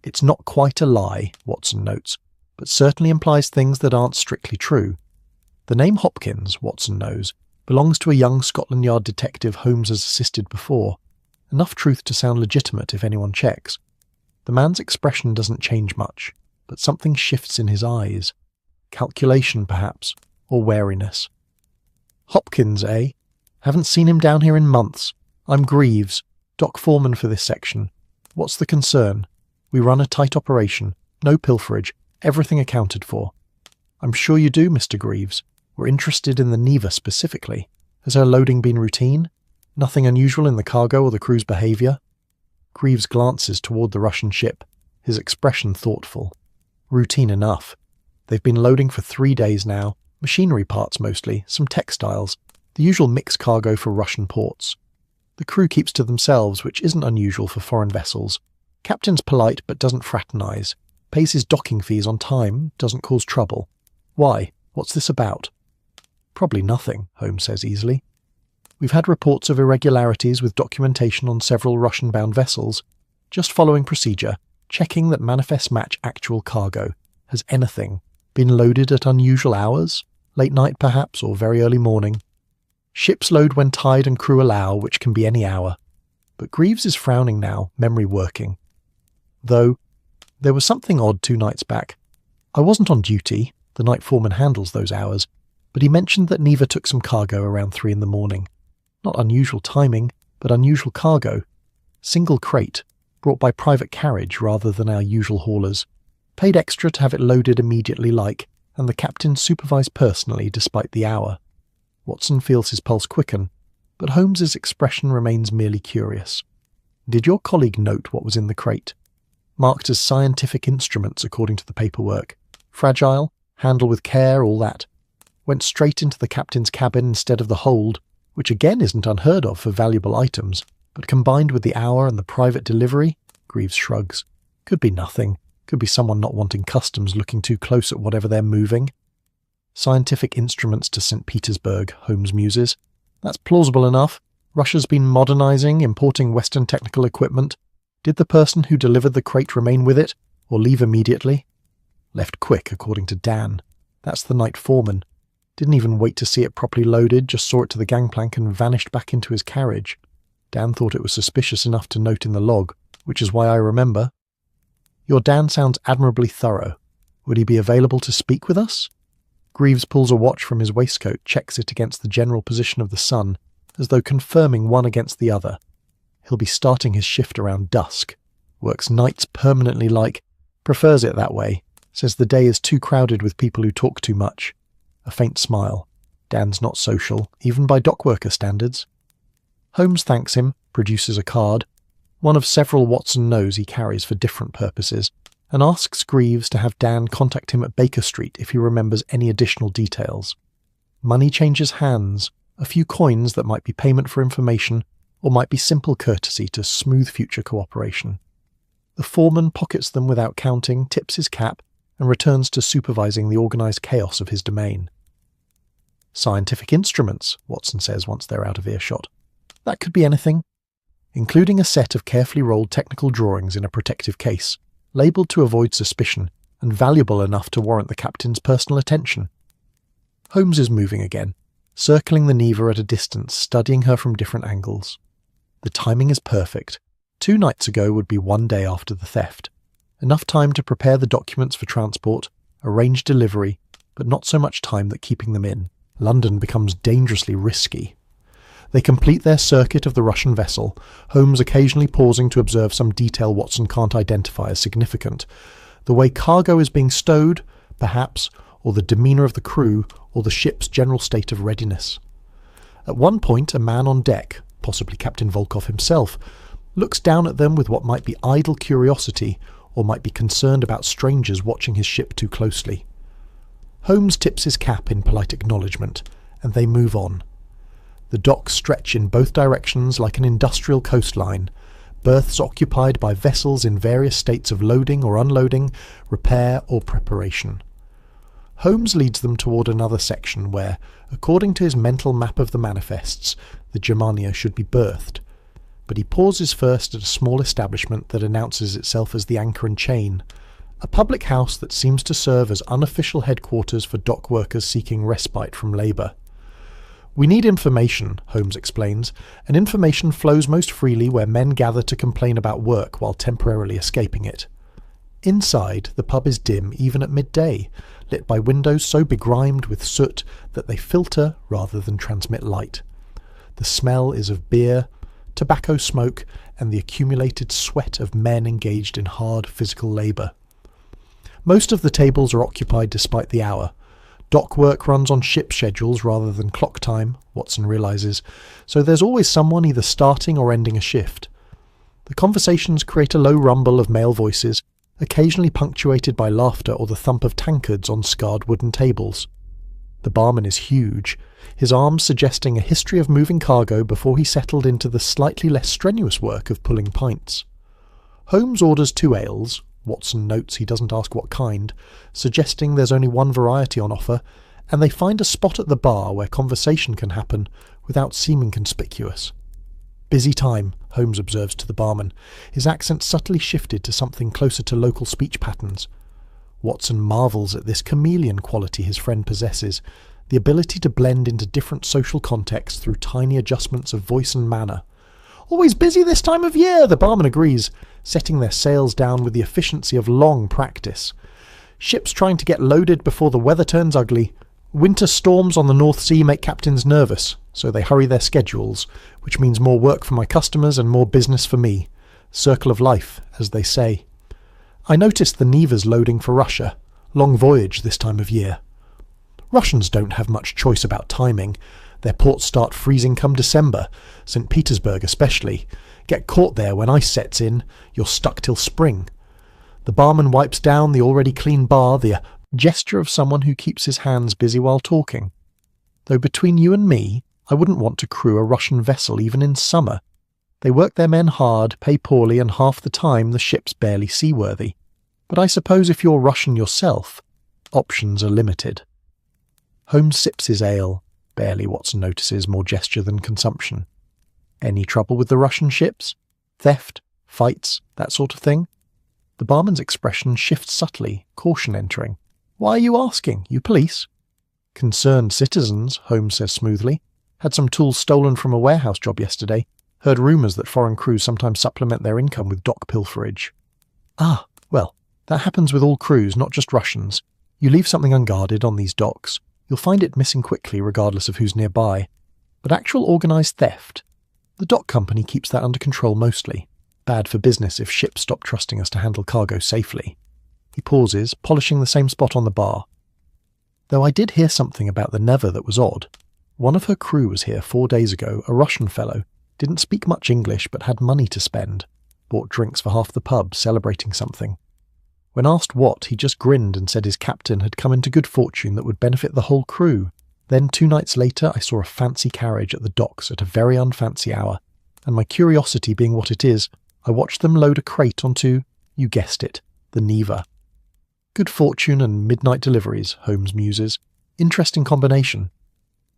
It's not quite a lie, Watson notes, but certainly implies things that aren't strictly true. The name Hopkins, Watson knows, belongs to a young Scotland Yard detective Holmes has assisted before. Enough truth to sound legitimate if anyone checks. The man's expression doesn't change much, but something shifts in his eyes. Calculation, perhaps, or wariness. Hopkins, eh? Haven't seen him down here in months. I'm Greaves, dock foreman for this section. What's the concern? We run a tight operation, no pilferage, everything accounted for. I'm sure you do, Mr. Greaves. We're interested in the Neva specifically. Has her loading been routine? Nothing unusual in the cargo or the crew's behaviour? Greaves glances toward the Russian ship, his expression thoughtful. Routine enough. They've been loading for 3 days now, machinery parts mostly, some textiles, the usual mixed cargo for Russian ports. The crew keeps to themselves, which isn't unusual for foreign vessels. Captain's polite but doesn't fraternise, pays his docking fees on time, doesn't cause trouble. Why? What's this about? Probably nothing, Holmes says easily. We've had reports of irregularities with documentation on several Russian-bound vessels. Just following procedure, checking that manifests match actual cargo. Has anything been loaded at unusual hours? Late night perhaps, or very early morning? Ships load when tide and crew allow, which can be any hour. But Greaves is frowning now, memory working. Though, there was something odd 2 nights back. I wasn't on duty, the night foreman handles those hours, but he mentioned that Neva took some cargo around 3 in the morning. Not unusual timing, but unusual cargo. Single crate, brought by private carriage rather than our usual haulers. Paid extra to have it loaded immediately and the captain supervised personally despite the hour. Watson feels his pulse quicken, but Holmes's expression remains merely curious. Did your colleague note what was in the crate? Marked as scientific instruments according to the paperwork. Fragile, handle with care, all that. Went straight into the captain's cabin instead of the hold, which again isn't unheard of for valuable items, but combined with the hour and the private delivery, Greaves shrugs. Could be nothing. Could be someone not wanting customs looking too close at whatever they're moving. Scientific instruments to St. Petersburg, Holmes muses. That's plausible enough. Russia's been modernising, importing Western technical equipment. Did the person who delivered the crate remain with it, or leave immediately? Left quick, according to Dan. That's the night foreman. Didn't even wait to see it properly loaded, just saw it to the gangplank and vanished back into his carriage. Dan thought it was suspicious enough to note in the log, which is why I remember. Your Dan sounds admirably thorough. Would he be available to speak with us? Greaves pulls a watch from his waistcoat, checks it against the general position of the sun, as though confirming one against the other. He'll be starting his shift around dusk. Works nights permanently prefers it that way, says the day is too crowded with people who talk too much. A faint smile. Dan's not social, even by dockworker standards. Holmes thanks him, produces a card, one of several Watson knows he carries for different purposes, and asks Greaves to have Dan contact him at Baker Street if he remembers any additional details. Money changes hands, a few coins that might be payment for information, or might be simple courtesy to smooth future cooperation. The foreman pockets them without counting, tips his cap, and returns to supervising the organised chaos of his domain. Scientific instruments, Watson says once they're out of earshot. That could be anything, including a set of carefully rolled technical drawings in a protective case, labelled to avoid suspicion, and valuable enough to warrant the captain's personal attention. Holmes is moving again, circling the Neva at a distance, studying her from different angles. The timing is perfect. 2 nights ago would be 1 day after the theft. Enough time to prepare the documents for transport, arrange delivery, but not so much time that keeping them in. London becomes dangerously risky. They complete their circuit of the Russian vessel, Holmes occasionally pausing to observe some detail Watson can't identify as significant. The way cargo is being stowed, perhaps, or the demeanour of the crew, or the ship's general state of readiness. At one point, a man on deck, possibly Captain Volkov himself, looks down at them with what might be idle curiosity, or might be concerned about strangers watching his ship too closely. Holmes tips his cap in polite acknowledgement, and they move on. The docks stretch in both directions like an industrial coastline, berths occupied by vessels in various states of loading or unloading, repair or preparation. Holmes leads them toward another section where, according to his mental map of the manifests, the the Germania should be berthed. But he pauses first at a small establishment that announces itself as the Anchor and Chain, a public house that seems to serve as unofficial headquarters for dock workers seeking respite from labour. "We need information," Holmes explains, "and information flows most freely where men gather to complain about work while temporarily escaping it." Inside, the pub is dim even at midday, lit by windows so begrimed with soot that they filter rather than transmit light. The smell is of beer, tobacco smoke, and the accumulated sweat of men engaged in hard physical labour. Most of the tables are occupied despite the hour. Dock work runs on ship schedules rather than clock time, Watson realises, so there's always someone either starting or ending a shift. The conversations create a low rumble of male voices, occasionally punctuated by laughter or the thump of tankards on scarred wooden tables. The barman is huge, his arms suggesting a history of moving cargo before he settled into the slightly less strenuous work of pulling pints. Holmes orders 2 ales. Watson notes he doesn't ask what kind, suggesting there's only one variety on offer, and they find a spot at the bar where conversation can happen without seeming conspicuous. "Busy time," Holmes observes to the barman, his accent subtly shifted to something closer to local speech patterns. Watson marvels at this chameleon quality his friend possesses, the ability to blend into different social contexts through tiny adjustments of voice and manner. "Always busy this time of year," the barman agrees, setting their sails down with the efficiency of long practice. "Ships trying to get loaded before the weather turns ugly. Winter storms on the North Sea make captains nervous, so they hurry their schedules, which means more work for my customers and more business for me. Circle of life, as they say. I noticed the Neva's loading for Russia. Long voyage this time of year. Russians don't have much choice about timing. Their ports start freezing come December, St. Petersburg especially. Get caught there when ice sets in, you're stuck till spring." The barman wipes down the already clean bar, the gesture of someone who keeps his hands busy while talking. "Though between you and me, I wouldn't want to crew a Russian vessel even in summer. They work their men hard, pay poorly, and half the time the ship's barely seaworthy. But I suppose if you're Russian yourself, options are limited." Holmes sips his ale. Barely, Watson notices, more gesture than consumption. "Any trouble with the Russian ships? Theft? Fights? That sort of thing?" The barman's expression shifts subtly, caution entering. "Why are you asking? You police?" "Concerned citizens," Holmes says smoothly. "Had some tools stolen from a warehouse job yesterday. Heard rumours that foreign crews sometimes supplement their income with dock pilferage." "Ah, well, that happens with all crews, not just Russians. You leave something unguarded on these docks, you'll find it missing quickly regardless of who's nearby. But actual organised theft? The dock company keeps that under control mostly. Bad for business if ships stop trusting us to handle cargo safely." He pauses, polishing the same spot on the bar. "Though I did hear something about the Neva that was odd. One of her crew was here 4 days ago, a Russian fellow. Didn't speak much English but had money to spend. Bought drinks for half the pub, celebrating something. When asked what, he just grinned and said his captain had come into good fortune that would benefit the whole crew. Then 2 nights later I saw a fancy carriage at the docks at a very unfancy hour, and my curiosity being what it is, I watched them load a crate onto, you guessed it, the Neva. Good fortune and midnight deliveries, Holmes muses. Interesting combination.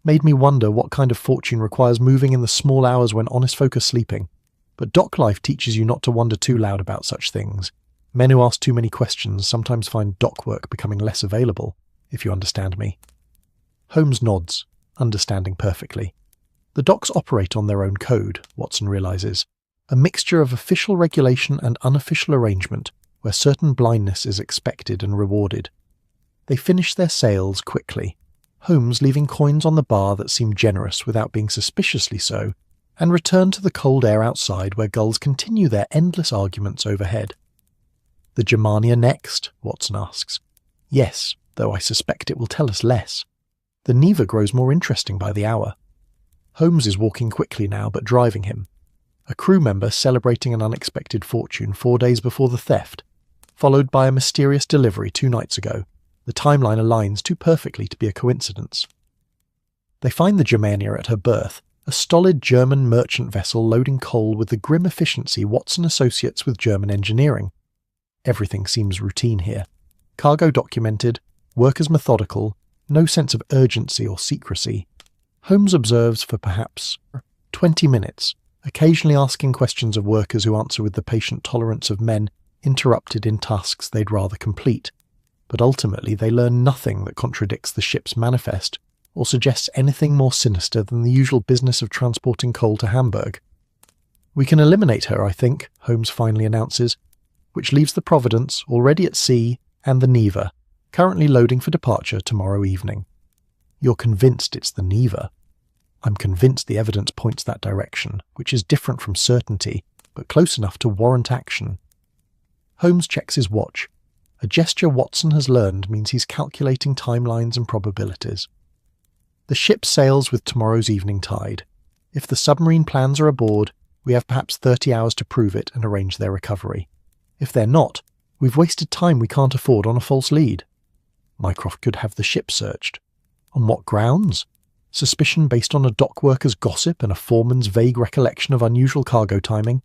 Made me wonder what kind of fortune requires moving in the small hours when honest folk are sleeping. But dock life teaches you not to wonder too loud about such things. Men who ask too many questions sometimes find dock work becoming less available, if you understand me." Holmes nods, understanding perfectly. The docks operate on their own code, Watson realises, a mixture of official regulation and unofficial arrangement where certain blindness is expected and rewarded. They finish their sales quickly, Holmes leaving coins on the bar that seem generous without being suspiciously so, and return to the cold air outside where gulls continue their endless arguments overhead. "The Germania next?" Watson asks. "Yes, though I suspect it will tell us less. The Neva grows more interesting by the hour." Holmes is walking quickly now, but driving him. A crew member celebrating an unexpected fortune 4 days before the theft, followed by a mysterious delivery 2 nights ago. The timeline aligns too perfectly to be a coincidence. They find the Germania at her berth, a stolid German merchant vessel loading coal with the grim efficiency Watson associates with German engineering. Everything seems routine here. Cargo documented, workers methodical, no sense of urgency or secrecy. Holmes observes for perhaps 20 minutes, occasionally asking questions of workers who answer with the patient tolerance of men interrupted in tasks they'd rather complete. But ultimately they learn nothing that contradicts the ship's manifest or suggests anything more sinister than the usual business of transporting coal to Hamburg. "We can eliminate her, I think," Holmes finally announces, which leaves the Providence already at sea and the Neva, currently loading for departure tomorrow evening. "You're convinced it's the Neva?" "I'm convinced the evidence points that direction, which is different from certainty, but close enough to warrant action." Holmes checks his watch. A gesture Watson has learned means he's calculating timelines and probabilities. The ship sails with tomorrow's evening tide. If the submarine plans are aboard, we have perhaps 30 hours to prove it and arrange their recovery. If they're not, we've wasted time we can't afford on a false lead. Mycroft could have the ship searched. On what grounds? Suspicion based on a dock worker's gossip and a foreman's vague recollection of unusual cargo timing?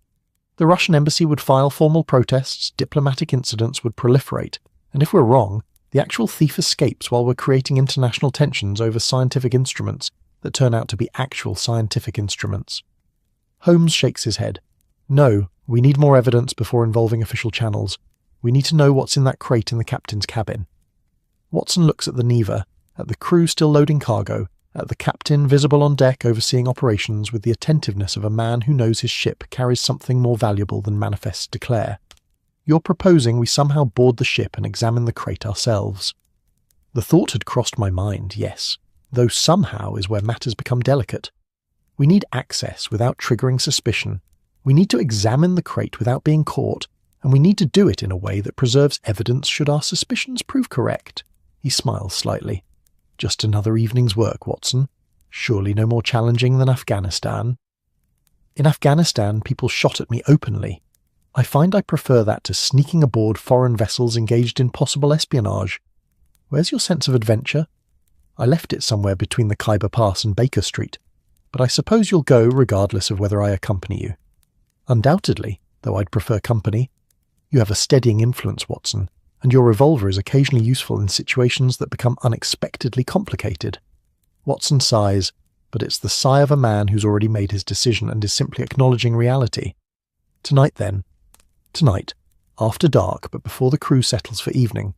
The Russian embassy would file formal protests, diplomatic incidents would proliferate, and if we're wrong, the actual thief escapes while we're creating international tensions over scientific instruments that turn out to be actual scientific instruments. Holmes shakes his head. "No, we need more evidence before involving official channels. We need to know what's in that crate in the captain's cabin." Watson looks at the Neva, at the crew still loading cargo, at the captain visible on deck overseeing operations with the attentiveness of a man who knows his ship carries something more valuable than manifests declare. "You're proposing we somehow board the ship and examine the crate ourselves." The thought had crossed my mind, yes, though somehow is where matters become delicate. We need access without triggering suspicion. We need to examine the crate without being caught, and we need to do it in a way that preserves evidence should our suspicions prove correct. He smiles slightly. "Just another evening's work, Watson. Surely no more challenging than Afghanistan." "In Afghanistan, people shot at me openly. I find I prefer that to sneaking aboard foreign vessels engaged in possible espionage. Where's your sense of adventure?" "I left it somewhere between the Khyber Pass and Baker Street, but I suppose you'll go regardless of whether I accompany you." "Undoubtedly, though I'd prefer company. You have a steadying influence, Watson, and your revolver is occasionally useful in situations that become unexpectedly complicated." Watson sighs, but it's the sigh of a man who's already made his decision and is simply acknowledging reality. "Tonight then. Tonight, after dark but before the crew settles for evening.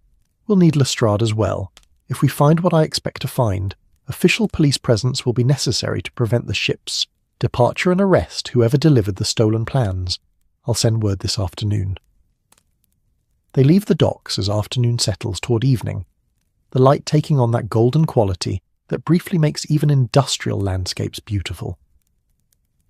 We'll need Lestrade as well. If we find what I expect to find, official police presence will be necessary to prevent the ship's departure and arrest whoever delivered the stolen plans. I'll send word this afternoon." They leave the docks as afternoon settles toward evening, the light taking on that golden quality that briefly makes even industrial landscapes beautiful.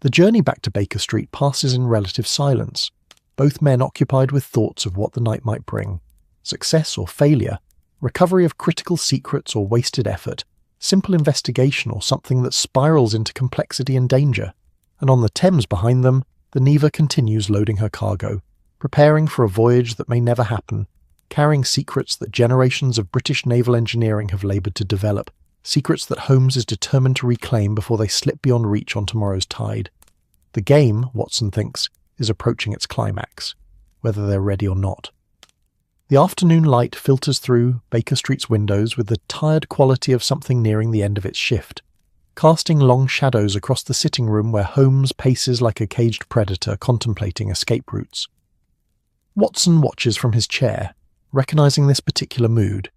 The journey back to Baker Street passes in relative silence, both men occupied with thoughts of what the night might bring. Success or failure, recovery of critical secrets or wasted effort, simple investigation or something that spirals into complexity and danger. And on the Thames behind them, the Neva continues loading her cargo, preparing for a voyage that may never happen, carrying secrets that generations of British naval engineering have laboured to develop, secrets that Holmes is determined to reclaim before they slip beyond reach on tomorrow's tide. The game, Watson thinks, is approaching its climax, whether they're ready or not. The afternoon light filters through Baker Street's windows with the tired quality of something nearing the end of its shift, casting long shadows across the sitting room where Holmes paces like a caged predator contemplating escape routes. Watson watches from his chair, recognizing this particular mood.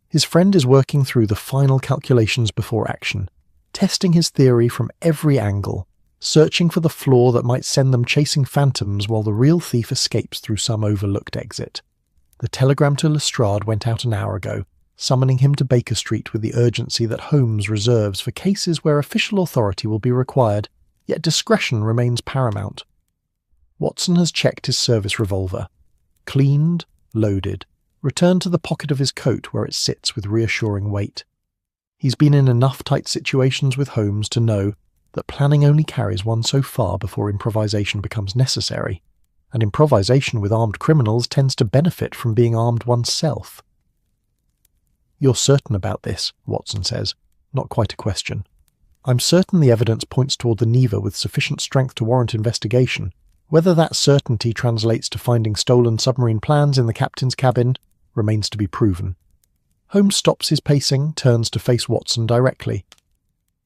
His friend is working through the final calculations before action, testing his theory from every angle, searching for the flaw that might send them chasing phantoms while the real thief escapes through some overlooked exit. The telegram to Lestrade went out an hour ago, summoning him to Baker Street with the urgency that Holmes reserves for cases where official authority will be required, yet discretion remains paramount. Watson has checked his service revolver. Cleaned, loaded, returned to the pocket of his coat where it sits with reassuring weight. He's been in enough tight situations with Holmes to know that planning only carries one so far before improvisation becomes necessary, and improvisation with armed criminals tends to benefit from being armed oneself. "You're certain about this," Watson says, not quite a question. "I'm certain the evidence points toward the Neva with sufficient strength to warrant investigation. Whether that certainty translates to finding stolen submarine plans in the captain's cabin remains to be proven." Holmes stops his pacing, turns to face Watson directly.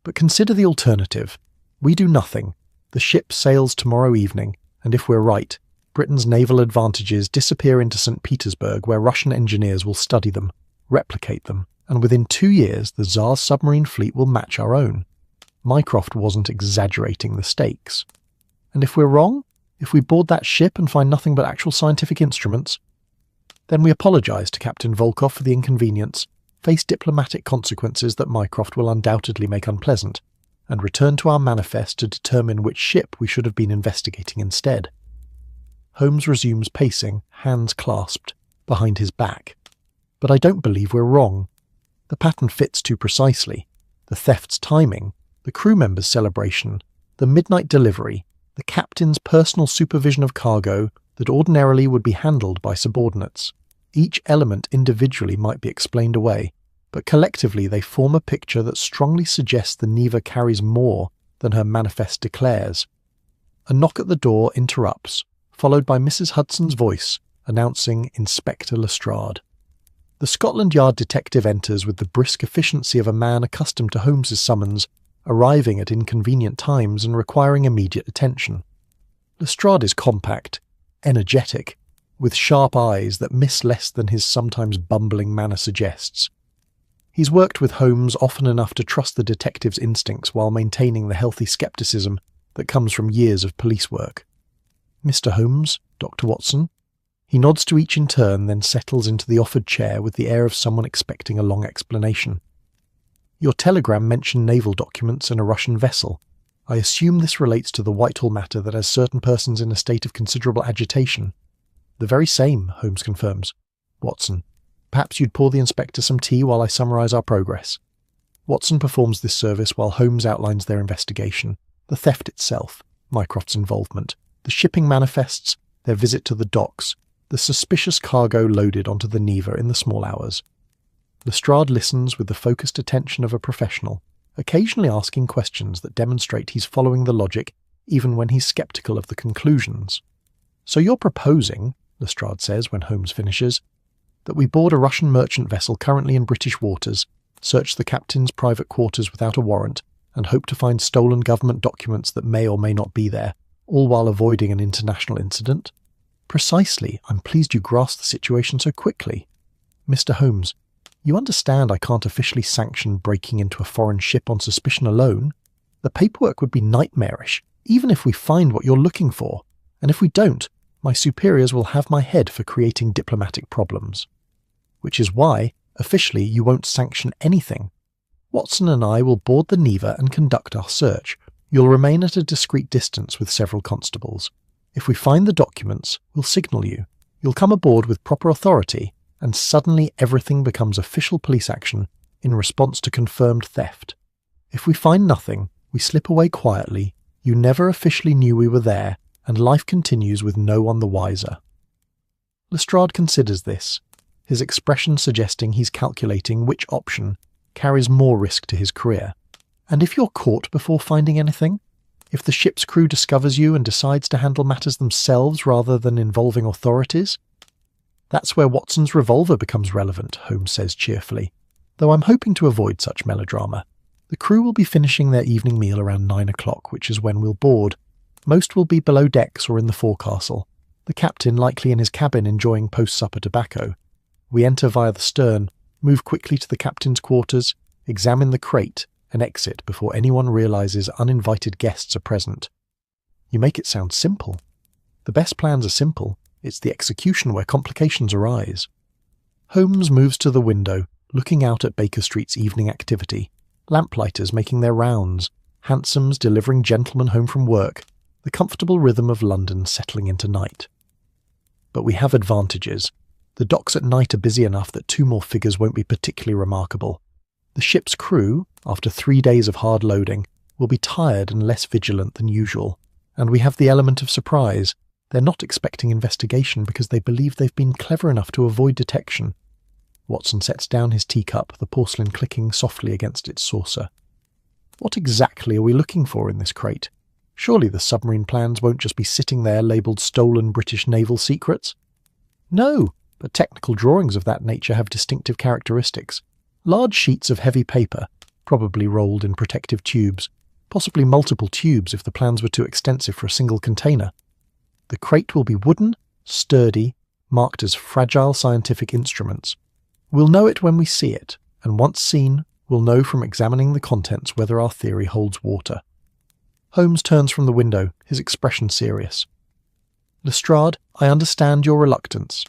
"But consider the alternative. We do nothing, The ship sails tomorrow evening, and if we're right, Britain's naval advantages disappear into St. Petersburg, where Russian engineers will study them, replicate them, and within 2 years the Tsar's submarine fleet will match our own. Mycroft wasn't exaggerating the stakes. And if we're wrong, if we board that ship and find nothing but actual scientific instruments, then we apologise to Captain Volkov for the inconvenience, face diplomatic consequences that Mycroft will undoubtedly make unpleasant, and return to our manifest to determine which ship we should have been investigating instead. Holmes resumes pacing, hands clasped, behind his back. But I don't believe we're wrong. The pattern fits too precisely. The theft's timing, the crew member's celebration, the midnight delivery, the captain's personal supervision of cargo that ordinarily would be handled by subordinates. Each element individually might be explained away, but collectively they form a picture that strongly suggests the Neva carries more than her manifest declares. A knock at the door interrupts, followed by Mrs. Hudson's voice announcing Inspector Lestrade. The Scotland Yard detective enters with the brisk efficiency of a man accustomed to Holmes's summons, arriving at inconvenient times and requiring immediate attention. Lestrade is compact, energetic, with sharp eyes that miss less than his sometimes bumbling manner suggests. He's worked with Holmes often enough to trust the detective's instincts while maintaining the healthy scepticism that comes from years of police work. "Mr. Holmes, Dr. Watson." He nods to each in turn, then settles into the offered chair with the air of someone expecting a long explanation. "Your telegram mentioned naval documents and a Russian vessel. I assume this relates to the Whitehall matter that has certain persons in a state of considerable agitation." "The very same," Holmes confirms. "Watson, perhaps you'd pour the inspector some tea while I summarise our progress." Watson performs this service while Holmes outlines their investigation, the theft itself, Mycroft's involvement, the shipping manifests, their visit to the docks, the suspicious cargo loaded onto the Neva in the small hours. Lestrade listens with the focused attention of a professional, occasionally asking questions that demonstrate he's following the logic even when he's sceptical of the conclusions. "So you're proposing," Lestrade says when Holmes finishes, "that we board a Russian merchant vessel currently in British waters, search the captain's private quarters without a warrant, and hope to find stolen government documents that may or may not be there, all while avoiding an international incident?" "Precisely. I'm pleased you grasped the situation so quickly. Mr. Holmes, you understand I can't officially sanction breaking into a foreign ship on suspicion alone. The paperwork would be nightmarish, even if we find what you're looking for, and if we don't, my superiors will have my head for creating diplomatic problems. Which is why, officially, you won't sanction anything. Watson and I will board the Neva and conduct our search. You'll remain at a discreet distance with several constables. If we find the documents, we'll signal you. You'll come aboard with proper authority, and suddenly everything becomes official police action in response to confirmed theft. If we find nothing, we slip away quietly, you never officially knew we were there, and life continues with no one the wiser." Lestrade considers this, his expression suggesting he's calculating which option carries more risk to his career. "And if you're caught before finding anything? If the ship's crew discovers you and decides to handle matters themselves rather than involving authorities?" "That's where Watson's revolver becomes relevant," Holmes says cheerfully, "though I'm hoping to avoid such melodrama. The crew will be finishing their evening meal around 9 o'clock, which is when we'll board. Most will be below decks or in the forecastle, the captain likely in his cabin enjoying post-supper tobacco. We enter via the stern, move quickly to the captain's quarters, examine the crate, and exit before anyone realises uninvited guests are present." "You make it sound simple." "The best plans are simple. It's the execution where complications arise." Holmes moves to the window, looking out at Baker Street's evening activity. Lamplighters making their rounds, hansoms delivering gentlemen home from work, the comfortable rhythm of London settling into night. But we have advantages. The docks at night are busy enough that 2 more figures won't be particularly remarkable. The ship's crew, after 3 days of hard loading, will be tired and less vigilant than usual, and we have the element of surprise. They're not expecting investigation because they believe they've been clever enough to avoid detection. Watson sets down his teacup, the porcelain clicking softly against its saucer. "What exactly are we looking for in this crate? Surely the submarine plans won't just be sitting there labelled stolen British naval secrets?" "No, but technical drawings of that nature have distinctive characteristics. Large sheets of heavy paper, probably rolled in protective tubes, possibly multiple tubes if the plans were too extensive for a single container. The crate will be wooden, sturdy, marked as fragile scientific instruments. We'll know it when we see it, and once seen, we'll know from examining the contents whether our theory holds water. Holmes turns from the window, his expression serious. Lestrade, I understand your reluctance,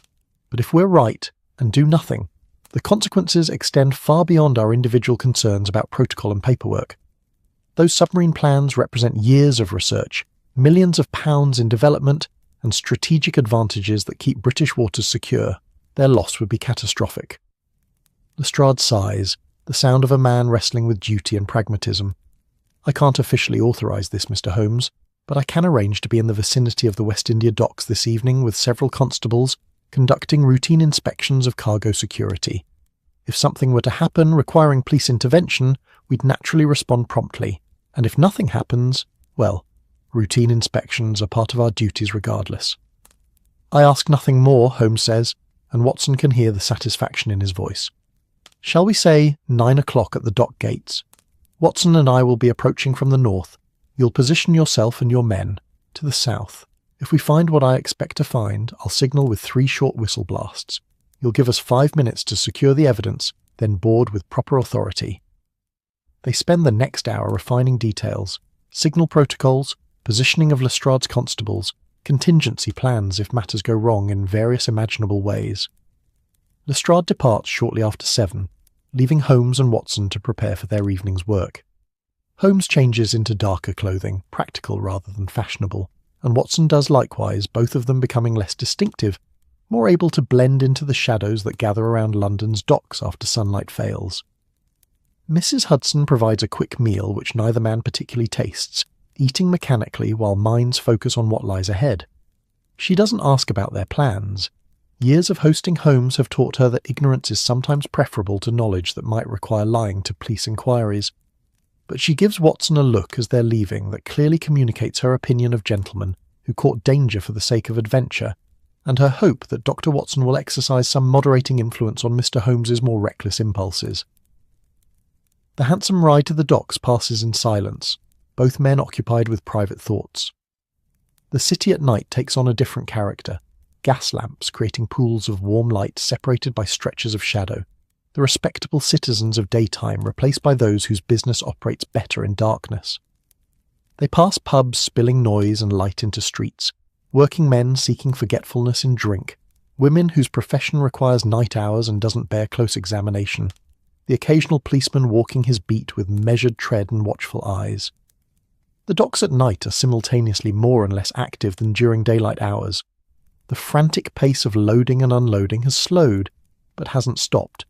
but if we're right and do nothing, the consequences extend far beyond our individual concerns about protocol and paperwork. Those submarine plans represent years of research, millions of pounds in development, and strategic advantages that keep British waters secure. Their loss would be catastrophic. Lestrade sighs, the sound of a man wrestling with duty and pragmatism. I can't officially authorise this, Mr. Holmes, but I can arrange to be in the vicinity of the West India docks this evening with several constables conducting routine inspections of cargo security. If something were to happen requiring police intervention, we'd naturally respond promptly, and if nothing happens, well, routine inspections are part of our duties regardless. I ask nothing more, Holmes says, and Watson can hear the satisfaction in his voice. Shall we say 9 o'clock at the dock gates? Watson and I will be approaching from the north. You'll position yourself and your men to the south. If we find what I expect to find, I'll signal with 3 short whistle blasts. You'll give us 5 minutes to secure the evidence, then board with proper authority. They spend the next hour refining details, signal protocols, positioning of Lestrade's constables, contingency plans if matters go wrong in various imaginable ways. Lestrade departs shortly after 7, leaving Holmes and Watson to prepare for their evening's work. Holmes changes into darker clothing, practical rather than fashionable, and Watson does likewise, both of them becoming less distinctive, more able to blend into the shadows that gather around London's docks after sunlight fails. Mrs. Hudson provides a quick meal which neither man particularly tastes, eating mechanically while minds focus on what lies ahead. She doesn't ask about their plans. Years of hosting Holmes have taught her that ignorance is sometimes preferable to knowledge that might require lying to police inquiries. But she gives Watson a look as they're leaving that clearly communicates her opinion of gentlemen who court danger for the sake of adventure, and her hope that Dr. Watson will exercise some moderating influence on Mr. Holmes's more reckless impulses. The handsome ride to the docks passes in silence, both men occupied with private thoughts. The city at night takes on a different character, gas lamps creating pools of warm light separated by stretches of shadow, the respectable citizens of daytime replaced by those whose business operates better in darkness. They pass pubs spilling noise and light into streets, working men seeking forgetfulness in drink, women whose profession requires night hours and doesn't bear close examination, the occasional policeman walking his beat with measured tread and watchful eyes. The docks at night are simultaneously more and less active than during daylight hours. The frantic pace of loading and unloading has slowed, but hasn't stopped.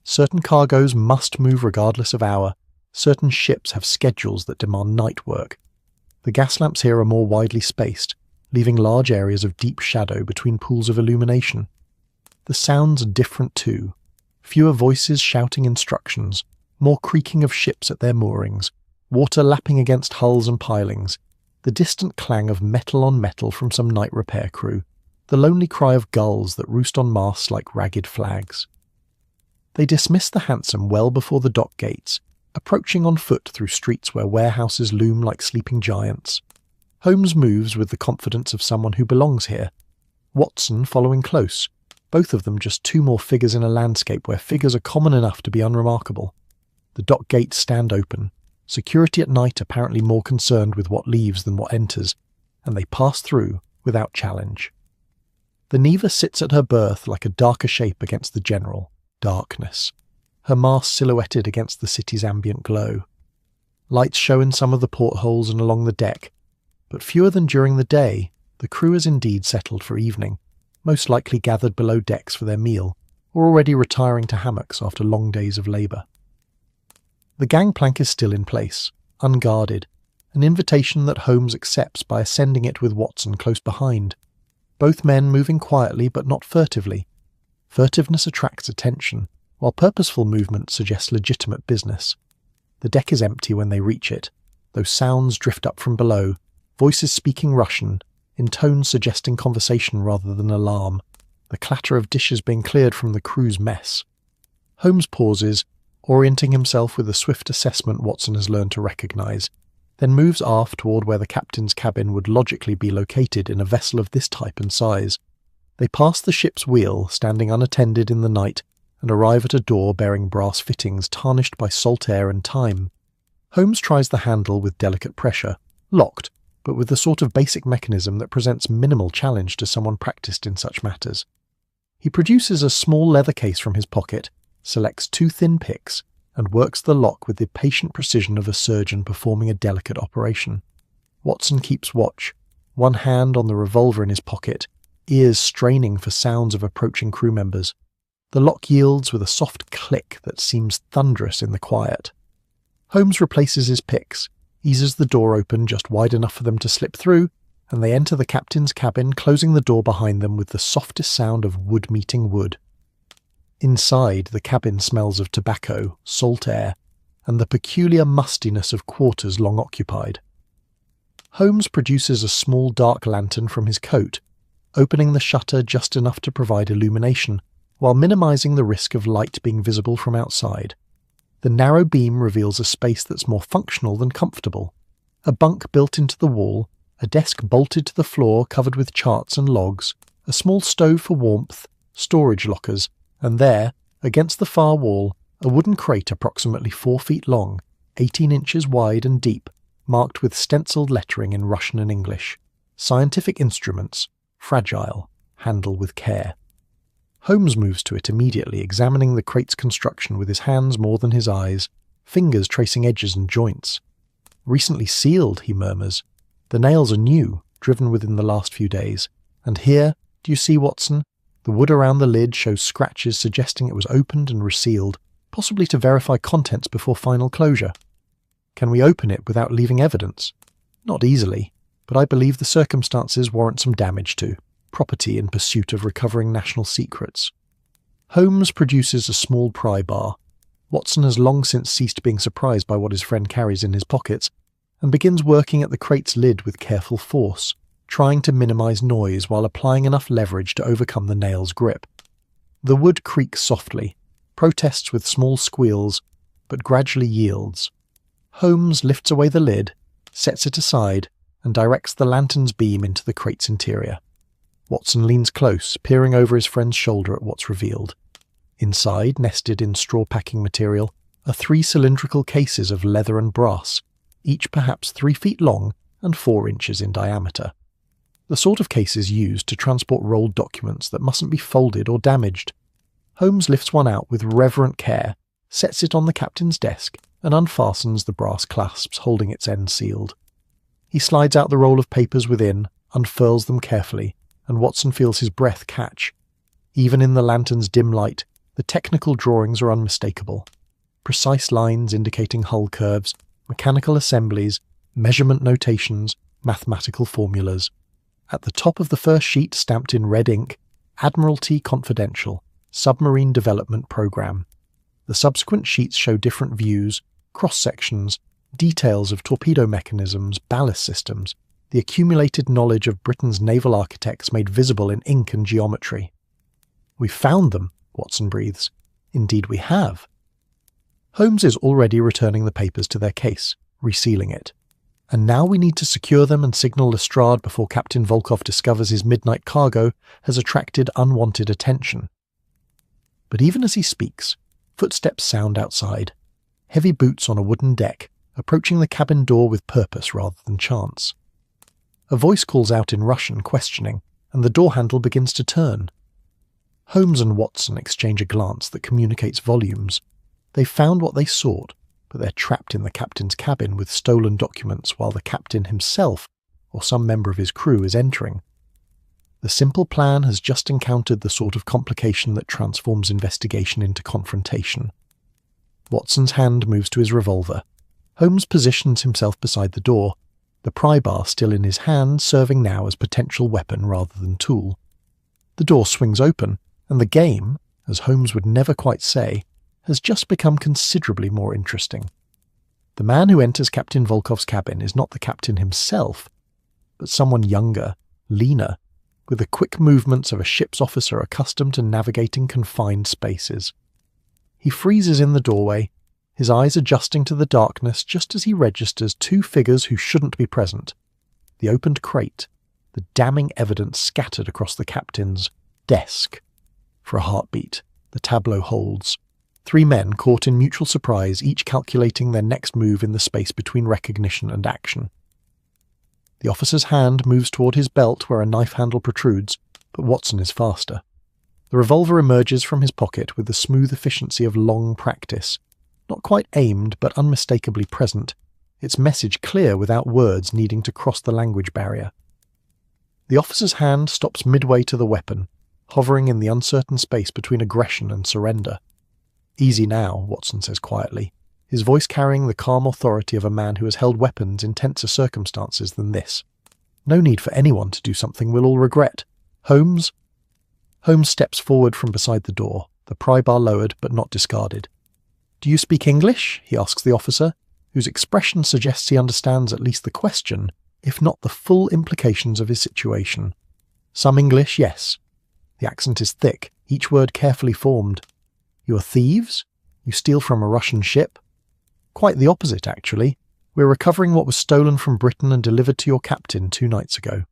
Certain cargoes must move regardless of hour. Certain ships have schedules that demand night work. The gas lamps here are more widely spaced, leaving large areas of deep shadow between pools of illumination. The sounds are different too. Fewer voices shouting instructions, more creaking of ships at their moorings, water lapping against hulls and pilings, the distant clang of metal on metal from some night repair crew, the lonely cry of gulls that roost on masts like ragged flags. They dismiss the hansom well before the dock gates, approaching on foot through streets where warehouses loom like sleeping giants. Holmes moves with the confidence of someone who belongs here, Watson following close, both of them just 2 more figures in a landscape where figures are common enough to be unremarkable. The dock gates stand open, security at night apparently more concerned with what leaves than what enters, and they pass through without challenge. The Neva sits at her berth like a darker shape against the general darkness, her mast silhouetted against the city's ambient glow. Lights show in some of the portholes and along the deck, but fewer than during the day. The crew is indeed settled for evening, most likely gathered below decks for their meal, or already retiring to hammocks after long days of labour. The gangplank is still in place, unguarded, an invitation that Holmes accepts by ascending it with Watson close behind, both men moving quietly but not furtively. Furtiveness attracts attention, while purposeful movement suggests legitimate business. The deck is empty when they reach it, though sounds drift up from below, voices speaking Russian, in tones suggesting conversation rather than alarm, the clatter of dishes being cleared from the crew's mess. Holmes pauses, orienting himself with the swift assessment Watson has learned to recognise. then moves aft toward where the captain's cabin would logically be located in a vessel of this type and size. They pass the ship's wheel, standing unattended in the night, and arrive at a door bearing brass fittings tarnished by salt air and time. Holmes tries the handle with delicate pressure, locked, but with the sort of basic mechanism that presents minimal challenge to someone practiced in such matters. He produces a small leather case from his pocket, selects 2 thin picks, and works the lock with the patient precision of a surgeon performing a delicate operation. Watson keeps watch, one hand on the revolver in his pocket, ears straining for sounds of approaching crew members. The lock yields with a soft click that seems thunderous in the quiet. Holmes replaces his picks, eases the door open just wide enough for them to slip through, and they enter the captain's cabin, closing the door behind them with the softest sound of wood meeting wood. Inside, the cabin smells of tobacco, salt air, and the peculiar mustiness of quarters long occupied. Holmes produces a small dark lantern from his coat, opening the shutter just enough to provide illumination, while minimizing the risk of light being visible from outside. The narrow beam reveals a space that's more functional than comfortable. A bunk built into the wall, a desk bolted to the floor covered with charts and logs, a small stove for warmth, storage lockers, and there, against the far wall, a wooden crate approximately 4 feet long, 18 inches wide and deep, marked with stenciled lettering in Russian and English. Scientific instruments, fragile, handle with care. Holmes moves to it immediately, examining the crate's construction with his hands more than his eyes, fingers tracing edges and joints. Recently sealed, he murmurs. The nails are new, driven within the last few days. And here, do you see, Watson? The wood around the lid shows scratches suggesting it was opened and resealed, possibly to verify contents before final closure. Can we open it without leaving evidence? Not easily, but I believe the circumstances warrant some damage to property in pursuit of recovering national secrets. Holmes produces a small pry bar. Watson has long since ceased being surprised by what his friend carries in his pockets, and begins working at the crate's lid with careful force, trying to minimize noise while applying enough leverage to overcome the nail's grip. The wood creaks softly, protests with small squeals, but gradually yields. Holmes lifts away the lid, sets it aside, and directs the lantern's beam into the crate's interior. Watson leans close, peering over his friend's shoulder at what's revealed. Inside, nested in straw-packing material, are 3 cylindrical cases of leather and brass, each perhaps 3 feet long and 4 inches in diameter. The sort of cases used to transport rolled documents that mustn't be folded or damaged. Holmes lifts one out with reverent care, sets it on the captain's desk, and unfastens the brass clasps holding its end sealed. He slides out the roll of papers within, unfurls them carefully, and Watson feels his breath catch. Even in the lantern's dim light, the technical drawings are unmistakable. Precise lines indicating hull curves, mechanical assemblies, measurement notations, mathematical formulas. At the top of the first sheet, stamped in red ink, Admiralty Confidential, Submarine Development Program. The subsequent sheets show different views, cross-sections, details of torpedo mechanisms, ballast systems, the accumulated knowledge of Britain's naval architects made visible in ink and geometry. "We've found them," Watson breathes. "Indeed we have." Holmes is already returning the papers to their case, resealing it. "And now we need to secure them and signal Lestrade before Captain Volkov discovers his midnight cargo has attracted unwanted attention." But even as he speaks, footsteps sound outside. Heavy boots on a wooden deck, approaching the cabin door with purpose rather than chance. A voice calls out in Russian, questioning, and the door handle begins to turn. Holmes and Watson exchange a glance that communicates volumes. They've found what they sought, but they're trapped in the captain's cabin with stolen documents while the captain himself, or some member of his crew, is entering. The simple plan has just encountered the sort of complication that transforms investigation into confrontation. Watson's hand moves to his revolver. Holmes positions himself beside the door, the pry bar still in his hand, serving now as potential weapon rather than tool. The door swings open, and the game, as Holmes would never quite say, has just become considerably more interesting. The man who enters Captain Volkov's cabin is not the captain himself, but someone younger, leaner, with the quick movements of a ship's officer accustomed to navigating confined spaces. He freezes in the doorway, his eyes adjusting to the darkness just as he registers two figures who shouldn't be present. The opened crate, the damning evidence scattered across the captain's desk. For a heartbeat, the tableau holds. Three men caught in mutual surprise, each calculating their next move in the space between recognition and action. The officer's hand moves toward his belt where a knife handle protrudes, but Watson is faster. The revolver emerges from his pocket with the smooth efficiency of long practice. Not quite aimed, but unmistakably present, its message clear without words needing to cross the language barrier. The officer's hand stops midway to the weapon, hovering in the uncertain space between aggression and surrender. "Easy now," Watson says quietly, his voice carrying the calm authority of a man who has held weapons in tenser circumstances than this. "No need for anyone to do something we'll all regret. Holmes?" Holmes steps forward from beside the door, the pry bar lowered but not discarded. "Do you speak English?" he asks the officer, whose expression suggests he understands at least the question, if not the full implications of his situation. "Some English, yes." The accent is thick, each word carefully formed. "You are thieves? You steal from a Russian ship?" "Quite the opposite, actually. We're recovering what was stolen from Britain and delivered to your captain 2 nights ago.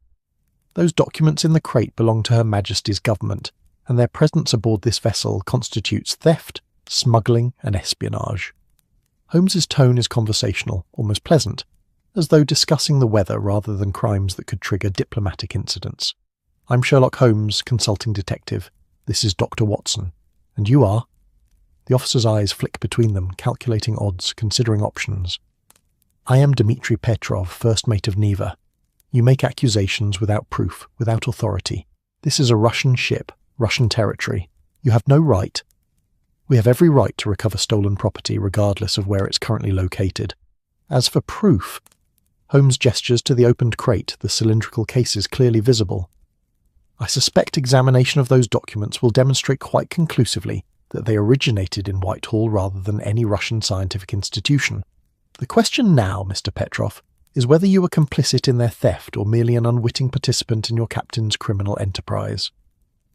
Those documents in the crate belong to Her Majesty's government, and their presence aboard this vessel constitutes theft, smuggling, and espionage." Holmes's tone is conversational, almost pleasant, as though discussing the weather rather than crimes that could trigger diplomatic incidents. "I'm Sherlock Holmes, consulting detective. This is Dr. Watson. And you are?" The officer's eyes flick between them, calculating odds, considering options. "I am Dmitri Petrov, first mate of Neva. You make accusations without proof, without authority. This is a Russian ship, Russian territory. You have no right. We have every right to recover stolen property regardless of where it's currently located. As for proof..." Holmes gestures to the opened crate, the cylindrical cases clearly visible. "I suspect examination of those documents will demonstrate quite conclusively that they originated in Whitehall rather than any Russian scientific institution. The question now, Mr. Petrov, is whether you were complicit in their theft or merely an unwitting participant in your captain's criminal enterprise."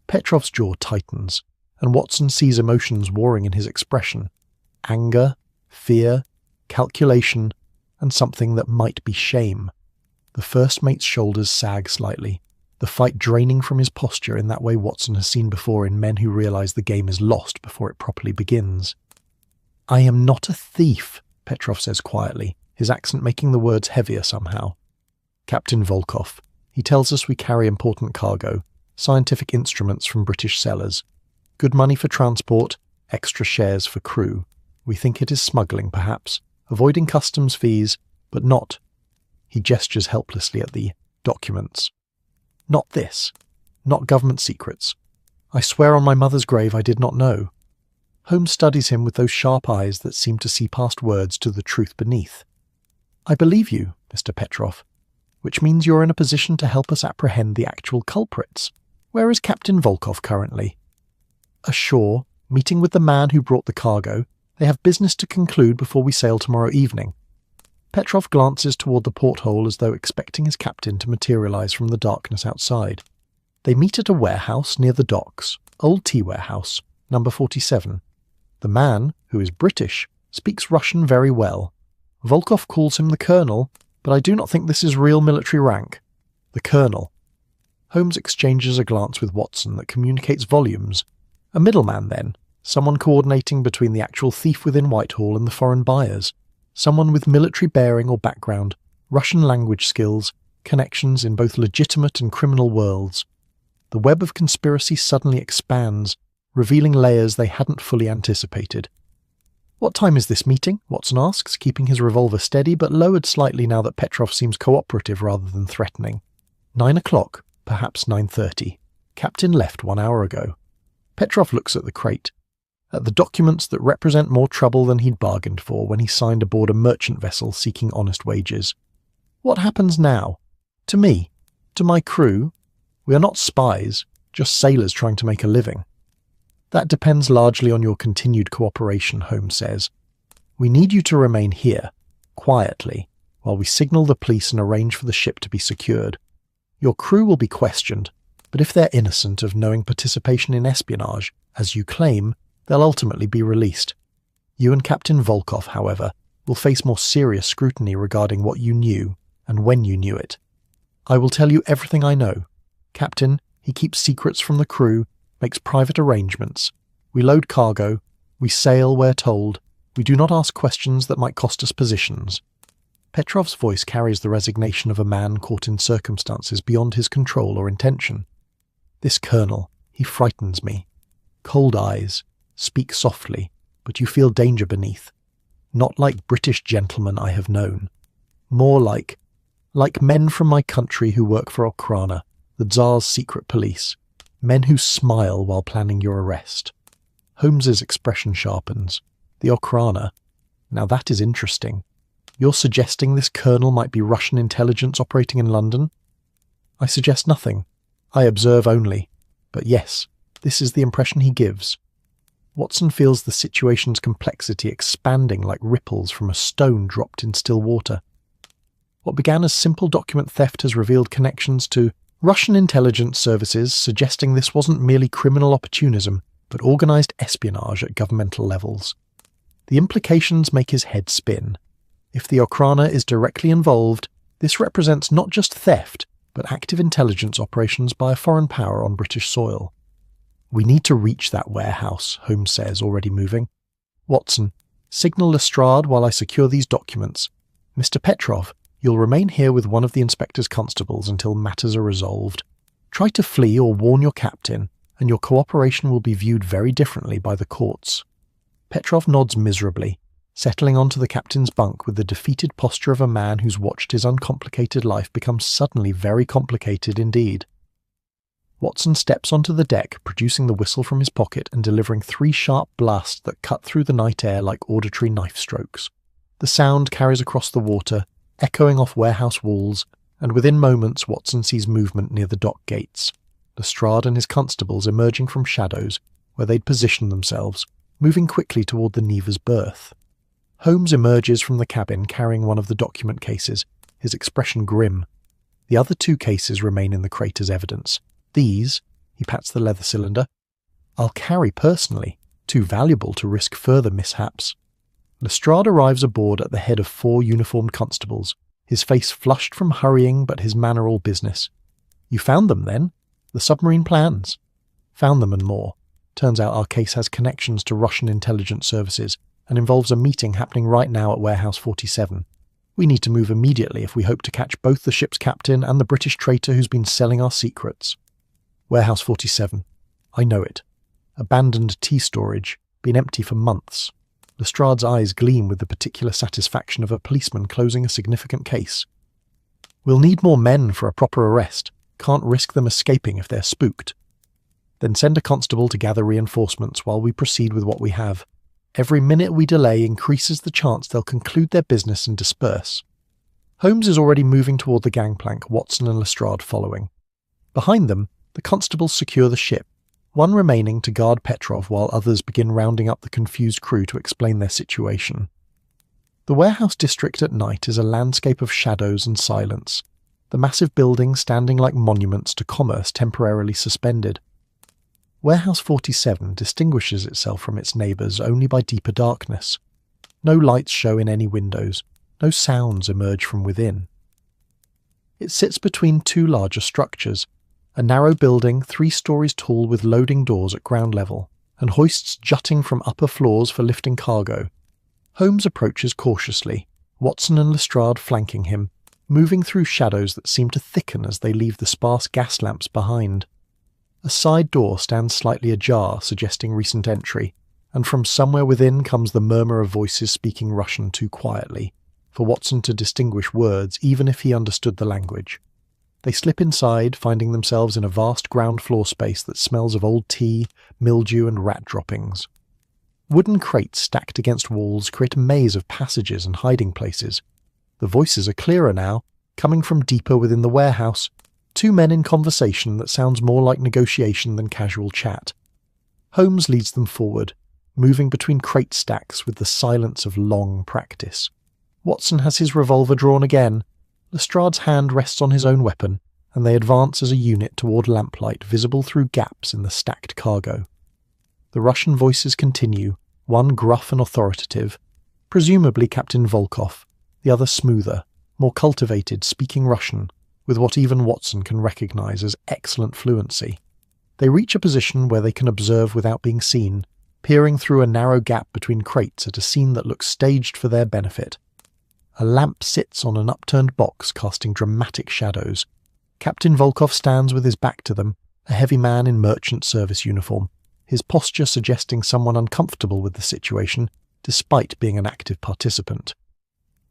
Petrov's jaw tightens, and Watson sees emotions warring in his expression. Anger, fear, calculation, and something that might be shame. The first mate's shoulders sag slightly, the fight draining from his posture in that way Watson has seen before in men who realize the game is lost before it properly begins. "I am not a thief," Petrov says quietly, his accent making the words heavier somehow. "Captain Volkov, he tells us we carry important cargo, scientific instruments from British sellers. Good money for transport, extra shares for crew. We think it is smuggling, perhaps, avoiding customs fees, but not..." He gestures helplessly at the documents. "Not this. Not government secrets. I swear on my mother's grave I did not know." Holmes studies him with those sharp eyes that seem to see past words to the truth beneath. "I believe you, Mr. Petrov, which means you're in a position to help us apprehend the actual culprits. Where is Captain Volkov currently?" "Ashore, meeting with the man who brought the cargo. They have business to conclude before we sail tomorrow evening." Petrov glances toward the porthole as though expecting his captain to materialize from the darkness outside. They meet at a warehouse near the docks, Old Tea Warehouse, number 47. The man, who is British, speaks Russian very well. Volkov calls him the Colonel, but I do not think this is real military rank. The Colonel. Holmes exchanges a glance with Watson that communicates volumes. A middleman, then, someone coordinating between the actual thief within Whitehall and the foreign buyers. Someone with military bearing or background, Russian language skills, connections in both legitimate and criminal worlds. The web of conspiracy suddenly expands, revealing layers they hadn't fully anticipated. "What time is this meeting?" Watson asks, keeping his revolver steady but lowered slightly now that Petrov seems cooperative rather than threatening. 9 o'clock, perhaps 9:30. Captain left 1 hour ago. Petrov looks at the crate, at the documents that represent more trouble than he'd bargained for when he signed aboard a merchant vessel seeking honest wages. "What happens now? To me? To my crew? We are not spies, just sailors trying to make a living." "That depends largely on your continued cooperation," Holmes says. "We need you to remain here, quietly, while we signal the police and arrange for the ship to be secured. Your crew will be questioned, but if they're innocent of knowing participation in espionage, as you claim, they'll ultimately be released. You and Captain Volkov, however, will face more serious scrutiny regarding what you knew and when you knew it. I will tell you everything I know. Captain, he keeps secrets from the crew, makes private arrangements. We load cargo. We sail where told. We do not ask questions that might cost us positions. Petrov's voice carries the resignation of a man caught in circumstances beyond his control or intention. This colonel, he frightens me. Cold eyes, speak softly, but you feel danger beneath. Not like British gentlemen I have known. More like men from my country who work for Okrana, the Tsar's secret police. Men who smile while planning your arrest. Holmes's expression sharpens. The Okrana. Now that is interesting. You're suggesting this colonel might be Russian intelligence operating in London? I suggest nothing. I observe only. But yes, this is the impression he gives. Watson feels the situation's complexity expanding like ripples from a stone dropped in still water. What began as simple document theft has revealed connections to Russian intelligence services, suggesting this wasn't merely criminal opportunism, but organised espionage at governmental levels. The implications make his head spin. If the Okrana is directly involved, this represents not just theft, but active intelligence operations by a foreign power on British soil. We need to reach that warehouse, Holmes says, already moving. Watson, signal Lestrade while I secure these documents. Mr. Petrov, you'll remain here with one of the inspector's constables until matters are resolved. Try to flee or warn your captain, and your cooperation will be viewed very differently by the courts. Petrov nods miserably, settling onto the captain's bunk with the defeated posture of a man who's watched his uncomplicated life become suddenly very complicated indeed. Watson steps onto the deck, producing the whistle from his pocket and delivering 3 sharp blasts that cut through the night air like auditory knife strokes. The sound carries across the water, echoing off warehouse walls, and within moments Watson sees movement near the dock gates. Lestrade and his constables emerging from shadows, where they'd positioned themselves, moving quickly toward the Neva's berth. Holmes emerges from the cabin carrying one of the document cases, his expression grim. The other 2 cases remain in the crate as evidence. These, he pats the leather cylinder, I'll carry personally, too valuable to risk further mishaps. Lestrade arrives aboard at the head of 4 uniformed constables, his face flushed from hurrying but his manner all business. You found them then? The submarine plans? Found them and more. Turns out our case has connections to Russian intelligence services and involves a meeting happening right now at Warehouse 47. We need to move immediately if we hope to catch both the ship's captain and the British traitor who's been selling our secrets. Warehouse 47. I know it. Abandoned tea storage, been empty for months. Lestrade's eyes gleam with the particular satisfaction of a policeman closing a significant case. We'll need more men for a proper arrest. Can't risk them escaping if they're spooked. Then send a constable to gather reinforcements while we proceed with what we have. Every minute we delay increases the chance they'll conclude their business and disperse. Holmes is already moving toward the gangplank, Watson and Lestrade following. Behind them, the constables secure the ship, one remaining to guard Petrov while others begin rounding up the confused crew to explain their situation. The warehouse district at night is a landscape of shadows and silence, the massive buildings standing like monuments to commerce temporarily suspended. Warehouse 47 distinguishes itself from its neighbours only by deeper darkness. No lights show in any windows, no sounds emerge from within. It sits between 2 larger structures, a narrow building 3 stories tall with loading doors at ground level, and hoists jutting from upper floors for lifting cargo. Holmes approaches cautiously, Watson and Lestrade flanking him, moving through shadows that seem to thicken as they leave the sparse gas lamps behind. A side door stands slightly ajar, suggesting recent entry, and from somewhere within comes the murmur of voices speaking Russian too quietly, for Watson to distinguish words even if he understood the language. They slip inside, finding themselves in a vast ground floor space that smells of old tea, mildew and rat droppings. Wooden crates stacked against walls create a maze of passages and hiding places. The voices are clearer now, coming from deeper within the warehouse, 2 men in conversation that sounds more like negotiation than casual chat. Holmes leads them forward, moving between crate stacks with the silence of long practice. Watson has his revolver drawn again. Lestrade's hand rests on his own weapon, and they advance as a unit toward lamplight visible through gaps in the stacked cargo. The Russian voices continue, one gruff and authoritative, presumably Captain Volkov, the other smoother, more cultivated, speaking Russian, with what even Watson can recognize as excellent fluency. They reach a position where they can observe without being seen, peering through a narrow gap between crates at a scene that looks staged for their benefit. A lamp sits on an upturned box, casting dramatic shadows. Captain Volkov stands with his back to them, a heavy man in merchant service uniform, his posture suggesting someone uncomfortable with the situation, despite being an active participant.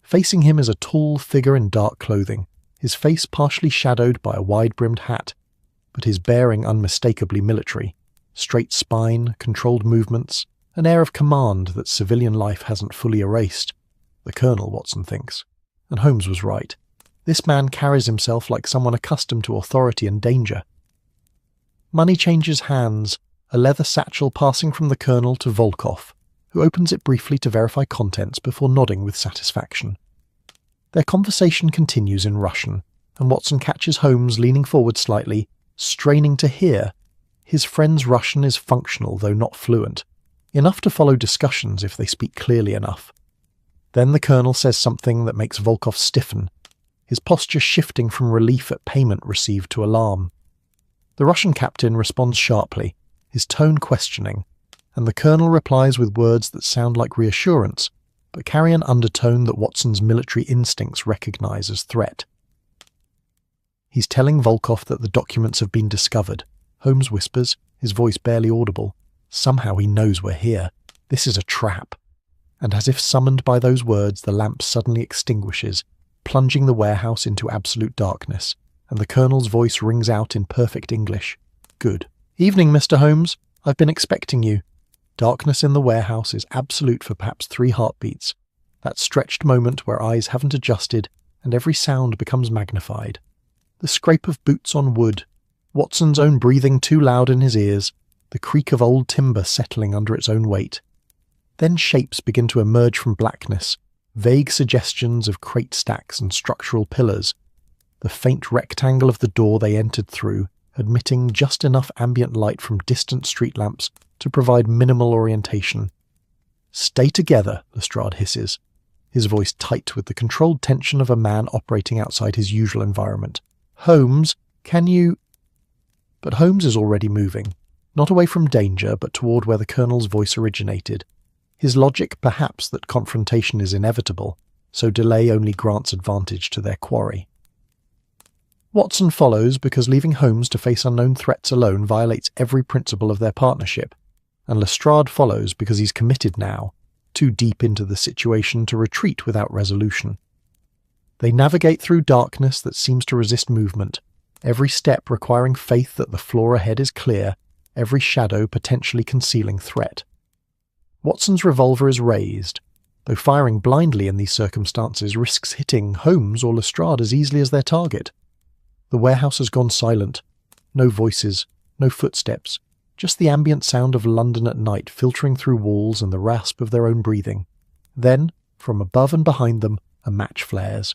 Facing him is a tall figure in dark clothing, his face partially shadowed by a wide-brimmed hat, but his bearing unmistakably military. Straight spine, controlled movements, an air of command that civilian life hasn't fully erased. The Colonel, Watson thinks. And Holmes was right. This man carries himself like someone accustomed to authority and danger. Money changes hands, a leather satchel passing from the Colonel to Volkov, who opens it briefly to verify contents before nodding with satisfaction. Their conversation continues in Russian, and Watson catches Holmes leaning forward slightly, straining to hear. His friend's Russian is functional, though not fluent, enough to follow discussions if they speak clearly enough. Then the Colonel says something that makes Volkov stiffen, his posture shifting from relief at payment received to alarm. The Russian captain responds sharply, his tone questioning, and the Colonel replies with words that sound like reassurance, but carry an undertone that Watson's military instincts recognize as threat. He's telling Volkov that the documents have been discovered. Holmes whispers, his voice barely audible. Somehow he knows we're here. This is a trap. And as if summoned by those words, the lamp suddenly extinguishes, plunging the warehouse into absolute darkness, and the Colonel's voice rings out in perfect English. Good. Evening, Mr. Holmes. I've been expecting you. Darkness in the warehouse is absolute for perhaps 3 heartbeats. That stretched moment where eyes haven't adjusted, and every sound becomes magnified. The scrape of boots on wood, Watson's own breathing too loud in his ears, the creak of old timber settling under its own weight. Then shapes begin to emerge from blackness, vague suggestions of crate stacks and structural pillars. The faint rectangle of the door they entered through, admitting just enough ambient light from distant street lamps to provide minimal orientation. "Stay together," Lestrade hisses, his voice tight with the controlled tension of a man operating outside his usual environment. "Holmes, can you—" But Holmes is already moving, not away from danger, but toward where the Colonel's voice originated. His logic, perhaps, that confrontation is inevitable, so delay only grants advantage to their quarry. Watson follows because leaving Holmes to face unknown threats alone violates every principle of their partnership, and Lestrade follows because he's committed now, too deep into the situation to retreat without resolution. They navigate through darkness that seems to resist movement, every step requiring faith that the floor ahead is clear, every shadow potentially concealing threat. Watson's revolver is raised, though firing blindly in these circumstances risks hitting Holmes or Lestrade as easily as their target. The warehouse has gone silent. No voices, no footsteps, just the ambient sound of London at night filtering through walls and the rasp of their own breathing. Then, from above and behind them, a match flares.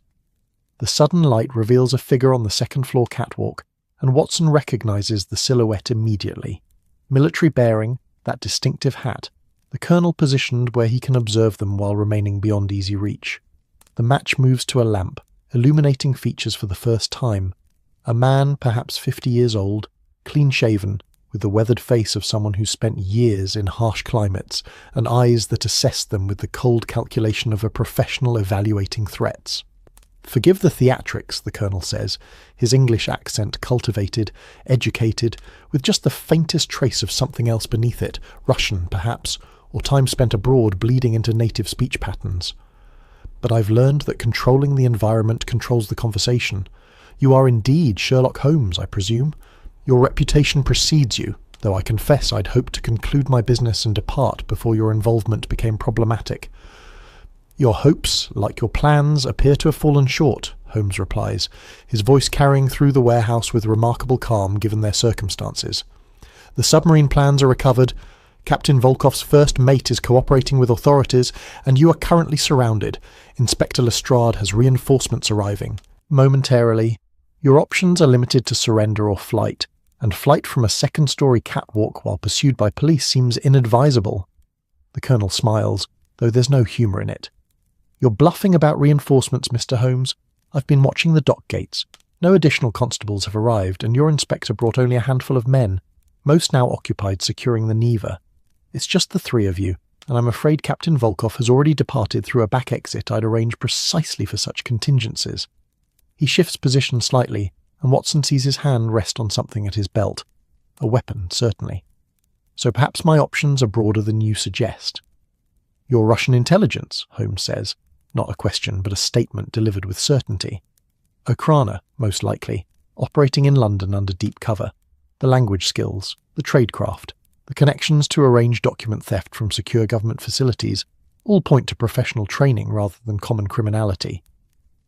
The sudden light reveals a figure on the second-floor catwalk, and Watson recognizes the silhouette immediately. Military bearing, that distinctive hat, the Colonel positioned where he can observe them while remaining beyond easy reach. The match moves to a lamp, illuminating features for the first time. A man, perhaps 50 years old, clean-shaven, with the weathered face of someone who spent years in harsh climates, and eyes that assess them with the cold calculation of a professional evaluating threats. "Forgive the theatrics," the Colonel says, his English accent cultivated, educated, with just the faintest trace of something else beneath it, Russian, perhaps, or time spent abroad bleeding into native speech patterns. "But I've learned that controlling the environment controls the conversation. You are indeed Sherlock Holmes, I presume. Your reputation precedes you, though I confess I'd hoped to conclude my business and depart before your involvement became problematic." "Your hopes, like your plans, appear to have fallen short," Holmes replies, his voice carrying through the warehouse with remarkable calm given their circumstances. "The submarine plans are recovered, Captain Volkov's first mate is cooperating with authorities, and you are currently surrounded. Inspector Lestrade has reinforcements arriving. Momentarily, your options are limited to surrender or flight, and flight from a second-story catwalk while pursued by police seems inadvisable. The Colonel smiles, though there's no humour in it. "You're bluffing about reinforcements, Mr. Holmes. I've been watching the dock gates. No additional constables have arrived, and your inspector brought only a handful of men, most now occupied securing the Neva. It's just the three of you, and I'm afraid Captain Volkov has already departed through a back exit I'd arranged precisely for such contingencies." He shifts position slightly, and Watson sees his hand rest on something at his belt. A weapon, certainly. "So perhaps my options are broader than you suggest." "Your Russian intelligence," Holmes says, not a question but a statement delivered with certainty. "Okrana, most likely, operating in London under deep cover. The language skills, the tradecraft, the connections to arrange document theft from secure government facilities all point to professional training rather than common criminality.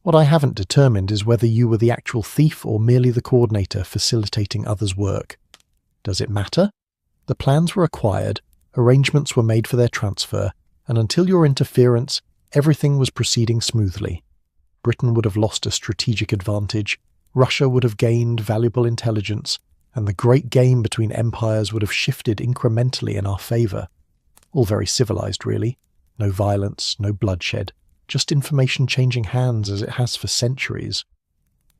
What I haven't determined is whether you were the actual thief or merely the coordinator facilitating others' work. Does it matter? The plans were acquired, arrangements were made for their transfer, and until your interference, everything was proceeding smoothly. Britain would have lost a strategic advantage, Russia would have gained valuable intelligence, and the great game between empires would have shifted incrementally in our favour. All very civilised, really. No violence, no bloodshed, just information changing hands as it has for centuries.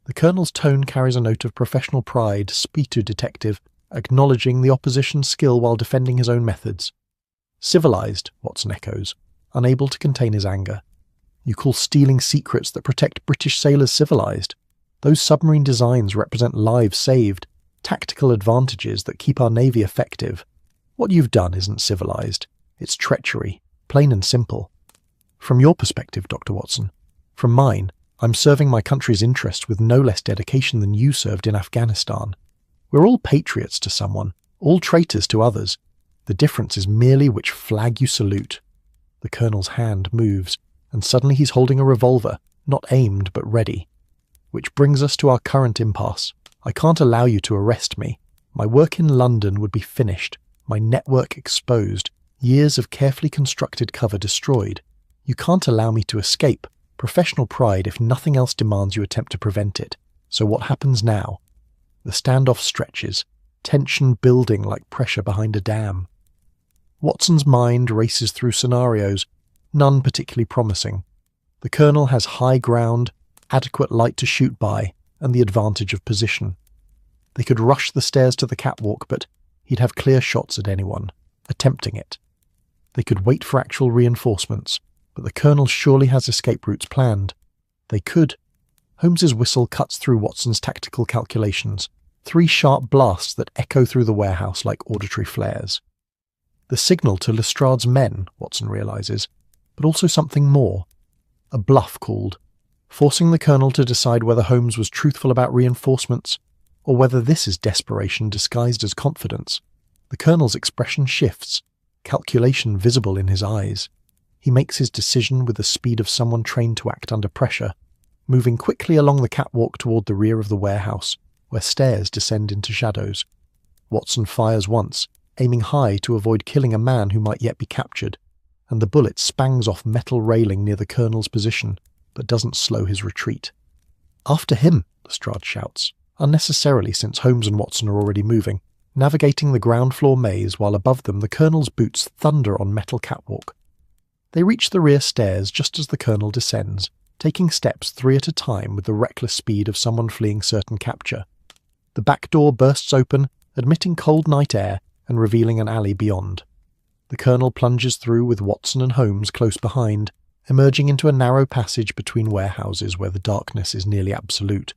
The Colonel's tone carries a note of professional pride, spiritu detective, acknowledging the opposition's skill while defending his own methods. "Civilised," Watson echoes, unable to contain his anger. "You call stealing secrets that protect British sailors civilised? Those submarine designs represent lives saved, tactical advantages that keep our navy effective. What you've done isn't civilised. It's treachery, plain and simple. From your perspective, Dr. Watson. From mine, I'm serving my country's interests with no less dedication than you served in Afghanistan. We're all patriots to someone, all traitors to others. The difference is merely which flag you salute." The Colonel's hand moves, and suddenly he's holding a revolver, not aimed but ready. "Which brings us to our current impasse. I can't allow you to arrest me. My work in London would be finished, my network exposed, years of carefully constructed cover destroyed. You can't allow me to escape. Professional pride, if nothing else, demands you attempt to prevent it. So what happens now?" The standoff stretches, tension building like pressure behind a dam. Watson's mind races through scenarios, none particularly promising. The Colonel has high ground, adequate light to shoot by, and the advantage of position. They could rush the stairs to the catwalk, but he'd have clear shots at anyone, attempting it. They could wait for actual reinforcements, but the Colonel surely has escape routes planned. They could. Holmes's whistle cuts through Watson's tactical calculations, 3 sharp blasts that echo through the warehouse like auditory flares. The signal to Lestrade's men, Watson realises, but also something more. A bluff called, forcing the Colonel to decide whether Holmes was truthful about reinforcements, or whether this is desperation disguised as confidence. The Colonel's expression shifts, calculation visible in his eyes. He makes his decision with the speed of someone trained to act under pressure, moving quickly along the catwalk toward the rear of the warehouse, where stairs descend into shadows. Watson fires once, aiming high to avoid killing a man who might yet be captured, and the bullet spangs off metal railing near the Colonel's position, but doesn't slow his retreat. "After him," Lestrade shouts, unnecessarily since Holmes and Watson are already moving, navigating the ground floor maze while above them the Colonel's boots thunder on metal catwalk. They reach the rear stairs just as the Colonel descends, taking steps 3 at a time with the reckless speed of someone fleeing certain capture. The back door bursts open, admitting cold night air and revealing an alley beyond. The Colonel plunges through with Watson and Holmes close behind, emerging into a narrow passage between warehouses where the darkness is nearly absolute.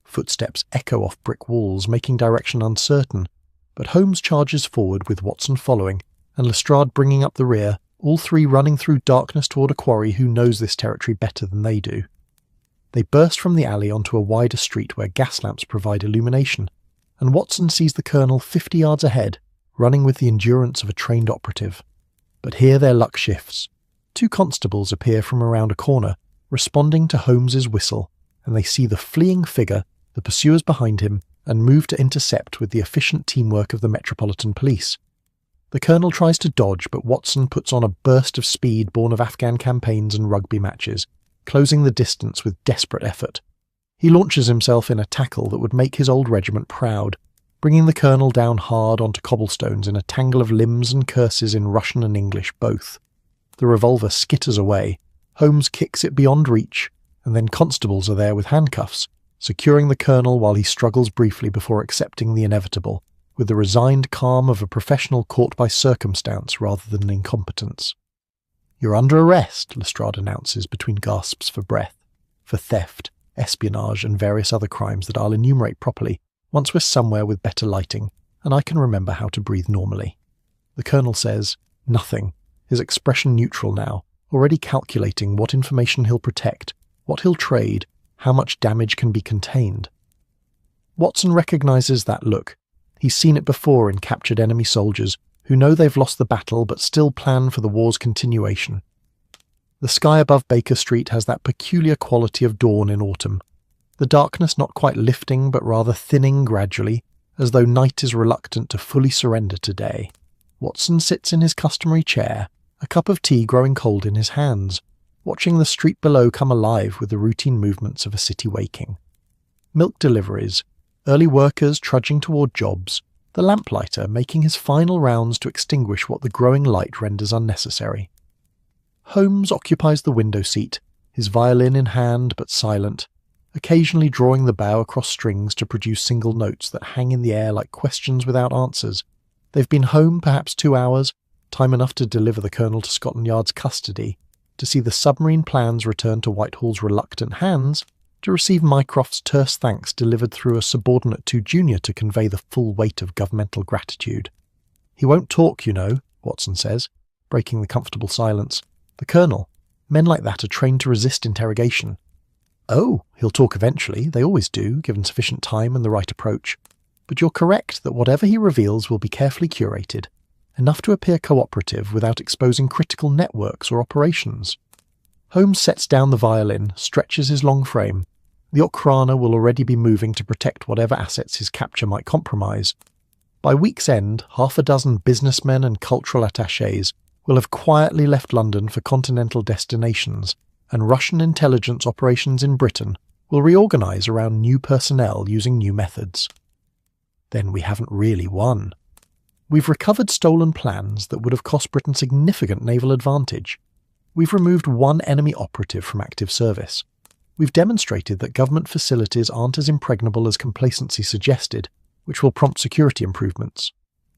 Footsteps echo off brick walls, making direction uncertain, but Holmes charges forward with Watson following, and Lestrade bringing up the rear, all three running through darkness toward a quarry who knows this territory better than they do. They burst from the alley onto a wider street where gas lamps provide illumination, and Watson sees the Colonel 50 yards ahead, running with the endurance of a trained operative. But here their luck shifts. 2 constables appear from around a corner, responding to Holmes's whistle, and they see the fleeing figure, the pursuers behind him, and move to intercept with the efficient teamwork of the Metropolitan Police. The Colonel tries to dodge, but Watson puts on a burst of speed born of Afghan campaigns and rugby matches, closing the distance with desperate effort. He launches himself in a tackle that would make his old regiment proud, bringing the colonel down hard onto cobblestones in a tangle of limbs and curses in Russian and English both. The revolver skitters away, Holmes kicks it beyond reach, and then constables are there with handcuffs, securing the colonel while he struggles briefly before accepting the inevitable, with the resigned calm of a professional caught by circumstance rather than incompetence. "You're under arrest," Lestrade announces between gasps for breath, "for theft, espionage and various other crimes that I'll enumerate properly once we're somewhere with better lighting and I can remember how to breathe normally." The colonel says nothing, his expression neutral now, already calculating what information he'll protect, what he'll trade, how much damage can be contained. Watson recognizes that look. He's seen it before in captured enemy soldiers who know they've lost the battle but still plan for the war's continuation. The sky above Baker Street has that peculiar quality of dawn in autumn, the darkness not quite lifting but rather thinning gradually, as though night is reluctant to fully surrender to day. Watson sits in his customary chair, a cup of tea growing cold in his hands, watching the street below come alive with the routine movements of a city waking. Milk deliveries, early workers trudging toward jobs, the lamplighter making his final rounds to extinguish what the growing light renders unnecessary. Holmes occupies the window seat, his violin in hand but silent, occasionally drawing the bow across strings to produce single notes that hang in the air like questions without answers. They've been home perhaps 2 hours, time enough to deliver the colonel to Scotland Yard's custody, to see the submarine plans return to Whitehall's reluctant hands, to receive Mycroft's terse thanks delivered through a subordinate too junior to convey the full weight of governmental gratitude. "He won't talk, you know," Watson says, breaking the comfortable silence. "The colonel. Men like that are trained to resist interrogation." "Oh, he'll talk eventually, they always do, given sufficient time and the right approach. But you're correct that whatever he reveals will be carefully curated, enough to appear cooperative without exposing critical networks or operations." Holmes sets down the violin, stretches his long frame. The Okrana will already be moving to protect whatever assets his capture might compromise. By week's end, 6 businessmen and cultural attachés will have quietly left London for continental destinations, and Russian intelligence operations in Britain will reorganise around new personnel using new methods. Then we haven't really won. We've recovered stolen plans that would have cost Britain significant naval advantage. We've removed one enemy operative from active service. We've demonstrated that government facilities aren't as impregnable as complacency suggested, which will prompt security improvements.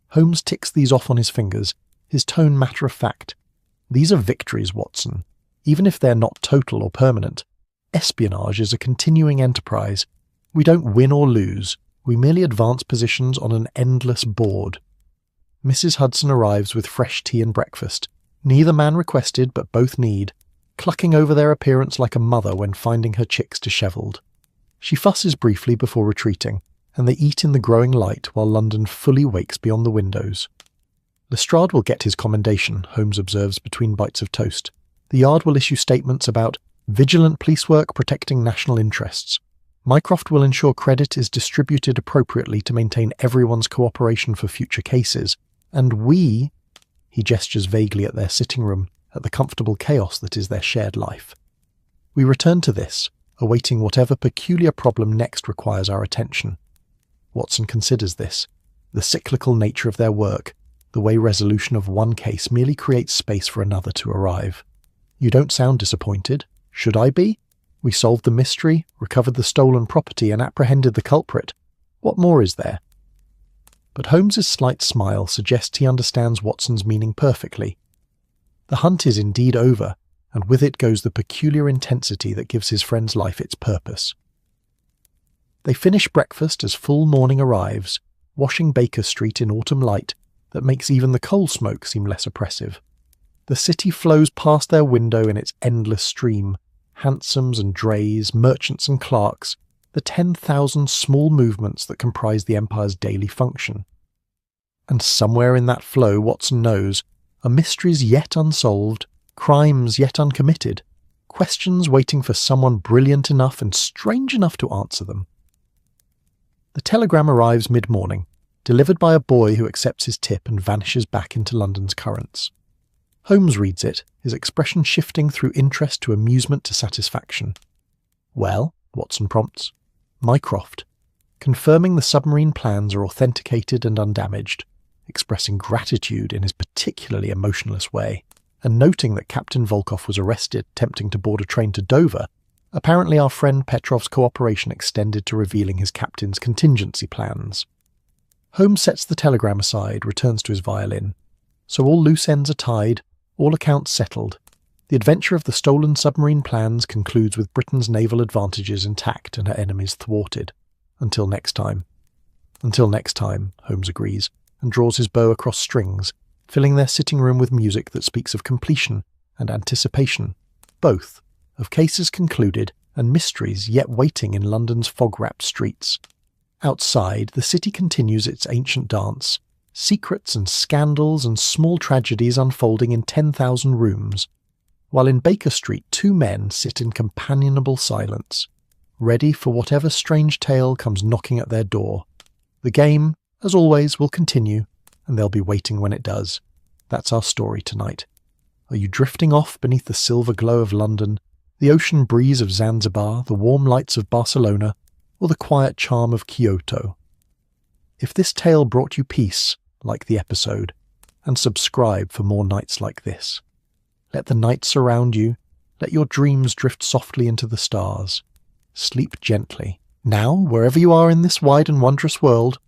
Holmes ticks these off on his fingers, his tone matter of fact. "These are victories, Watson, even if they're not total or permanent. Espionage is a continuing enterprise. We don't win or lose, we merely advance positions on an endless board." Mrs. Hudson arrives with fresh tea and breakfast. Neither man requested, but both need, clucking over their appearance like a mother when finding her chicks dishevelled. She fusses briefly before retreating, and they eat in the growing light while London fully wakes beyond the windows. "Lestrade will get his commendation," Holmes observes between bites of toast. "The Yard will issue statements about vigilant police work protecting national interests. Mycroft will ensure credit is distributed appropriately to maintain everyone's cooperation for future cases. And we—" he gestures vaguely at their sitting room, at the comfortable chaos that is their shared life. "We return to this, awaiting whatever peculiar problem next requires our attention." Watson considers this, the cyclical nature of their work, the way resolution of one case merely creates space for another to arrive. "You don't sound disappointed. Should I be? We solved the mystery, recovered the stolen property, and apprehended the culprit. What more is there?" But Holmes's slight smile suggests he understands Watson's meaning perfectly. The hunt is indeed over, and with it goes the peculiar intensity that gives his friend's life its purpose. They finish breakfast as full morning arrives, washing Baker Street in autumn light that makes even the coal smoke seem less oppressive. The city flows past their window in its endless stream, hansoms and drays, merchants and clerks, the 10,000 small movements that comprise the Empire's daily function. And somewhere in that flow, Watson knows, are mysteries yet unsolved, crimes yet uncommitted, questions waiting for someone brilliant enough and strange enough to answer them. The telegram arrives mid-morning, delivered by a boy who accepts his tip and vanishes back into London's currents. Holmes reads it, his expression shifting through interest to amusement to satisfaction. "Well?" Watson prompts. "Mycroft." confirming the submarine plans are authenticated and undamaged, expressing gratitude in his particularly emotionless way, and noting that Captain Volkov was arrested attempting to board a train to Dover. Apparently our friend Petrov's cooperation extended to revealing his captain's contingency plans. Holmes sets the telegram aside, returns to his violin. So all loose ends are tied, all accounts settled. The adventure of the stolen submarine plans concludes with Britain's naval advantages intact and her enemies thwarted. Until next time. Until next time, Holmes agrees, and draws his bow across strings, filling their sitting room with music that speaks of completion and anticipation, both, of cases concluded and mysteries yet waiting in London's fog-wrapped streets. Outside, the city continues its ancient dance, secrets and scandals and small tragedies unfolding in 10,000 rooms, while in Baker Street 2 men sit in companionable silence, ready for whatever strange tale comes knocking at their door. The game, as always, will continue, and they'll be waiting when it does. That's our story tonight. Are you drifting off beneath the silver glow of London, the ocean breeze of Zanzibar, the warm lights of Barcelona, or the quiet charm of Kyoto? If this tale brought you peace, like the episode, and subscribe for more nights like this. Let the night surround you, let your dreams drift softly into the stars. Sleep gently. Now, wherever you are in this wide and wondrous world,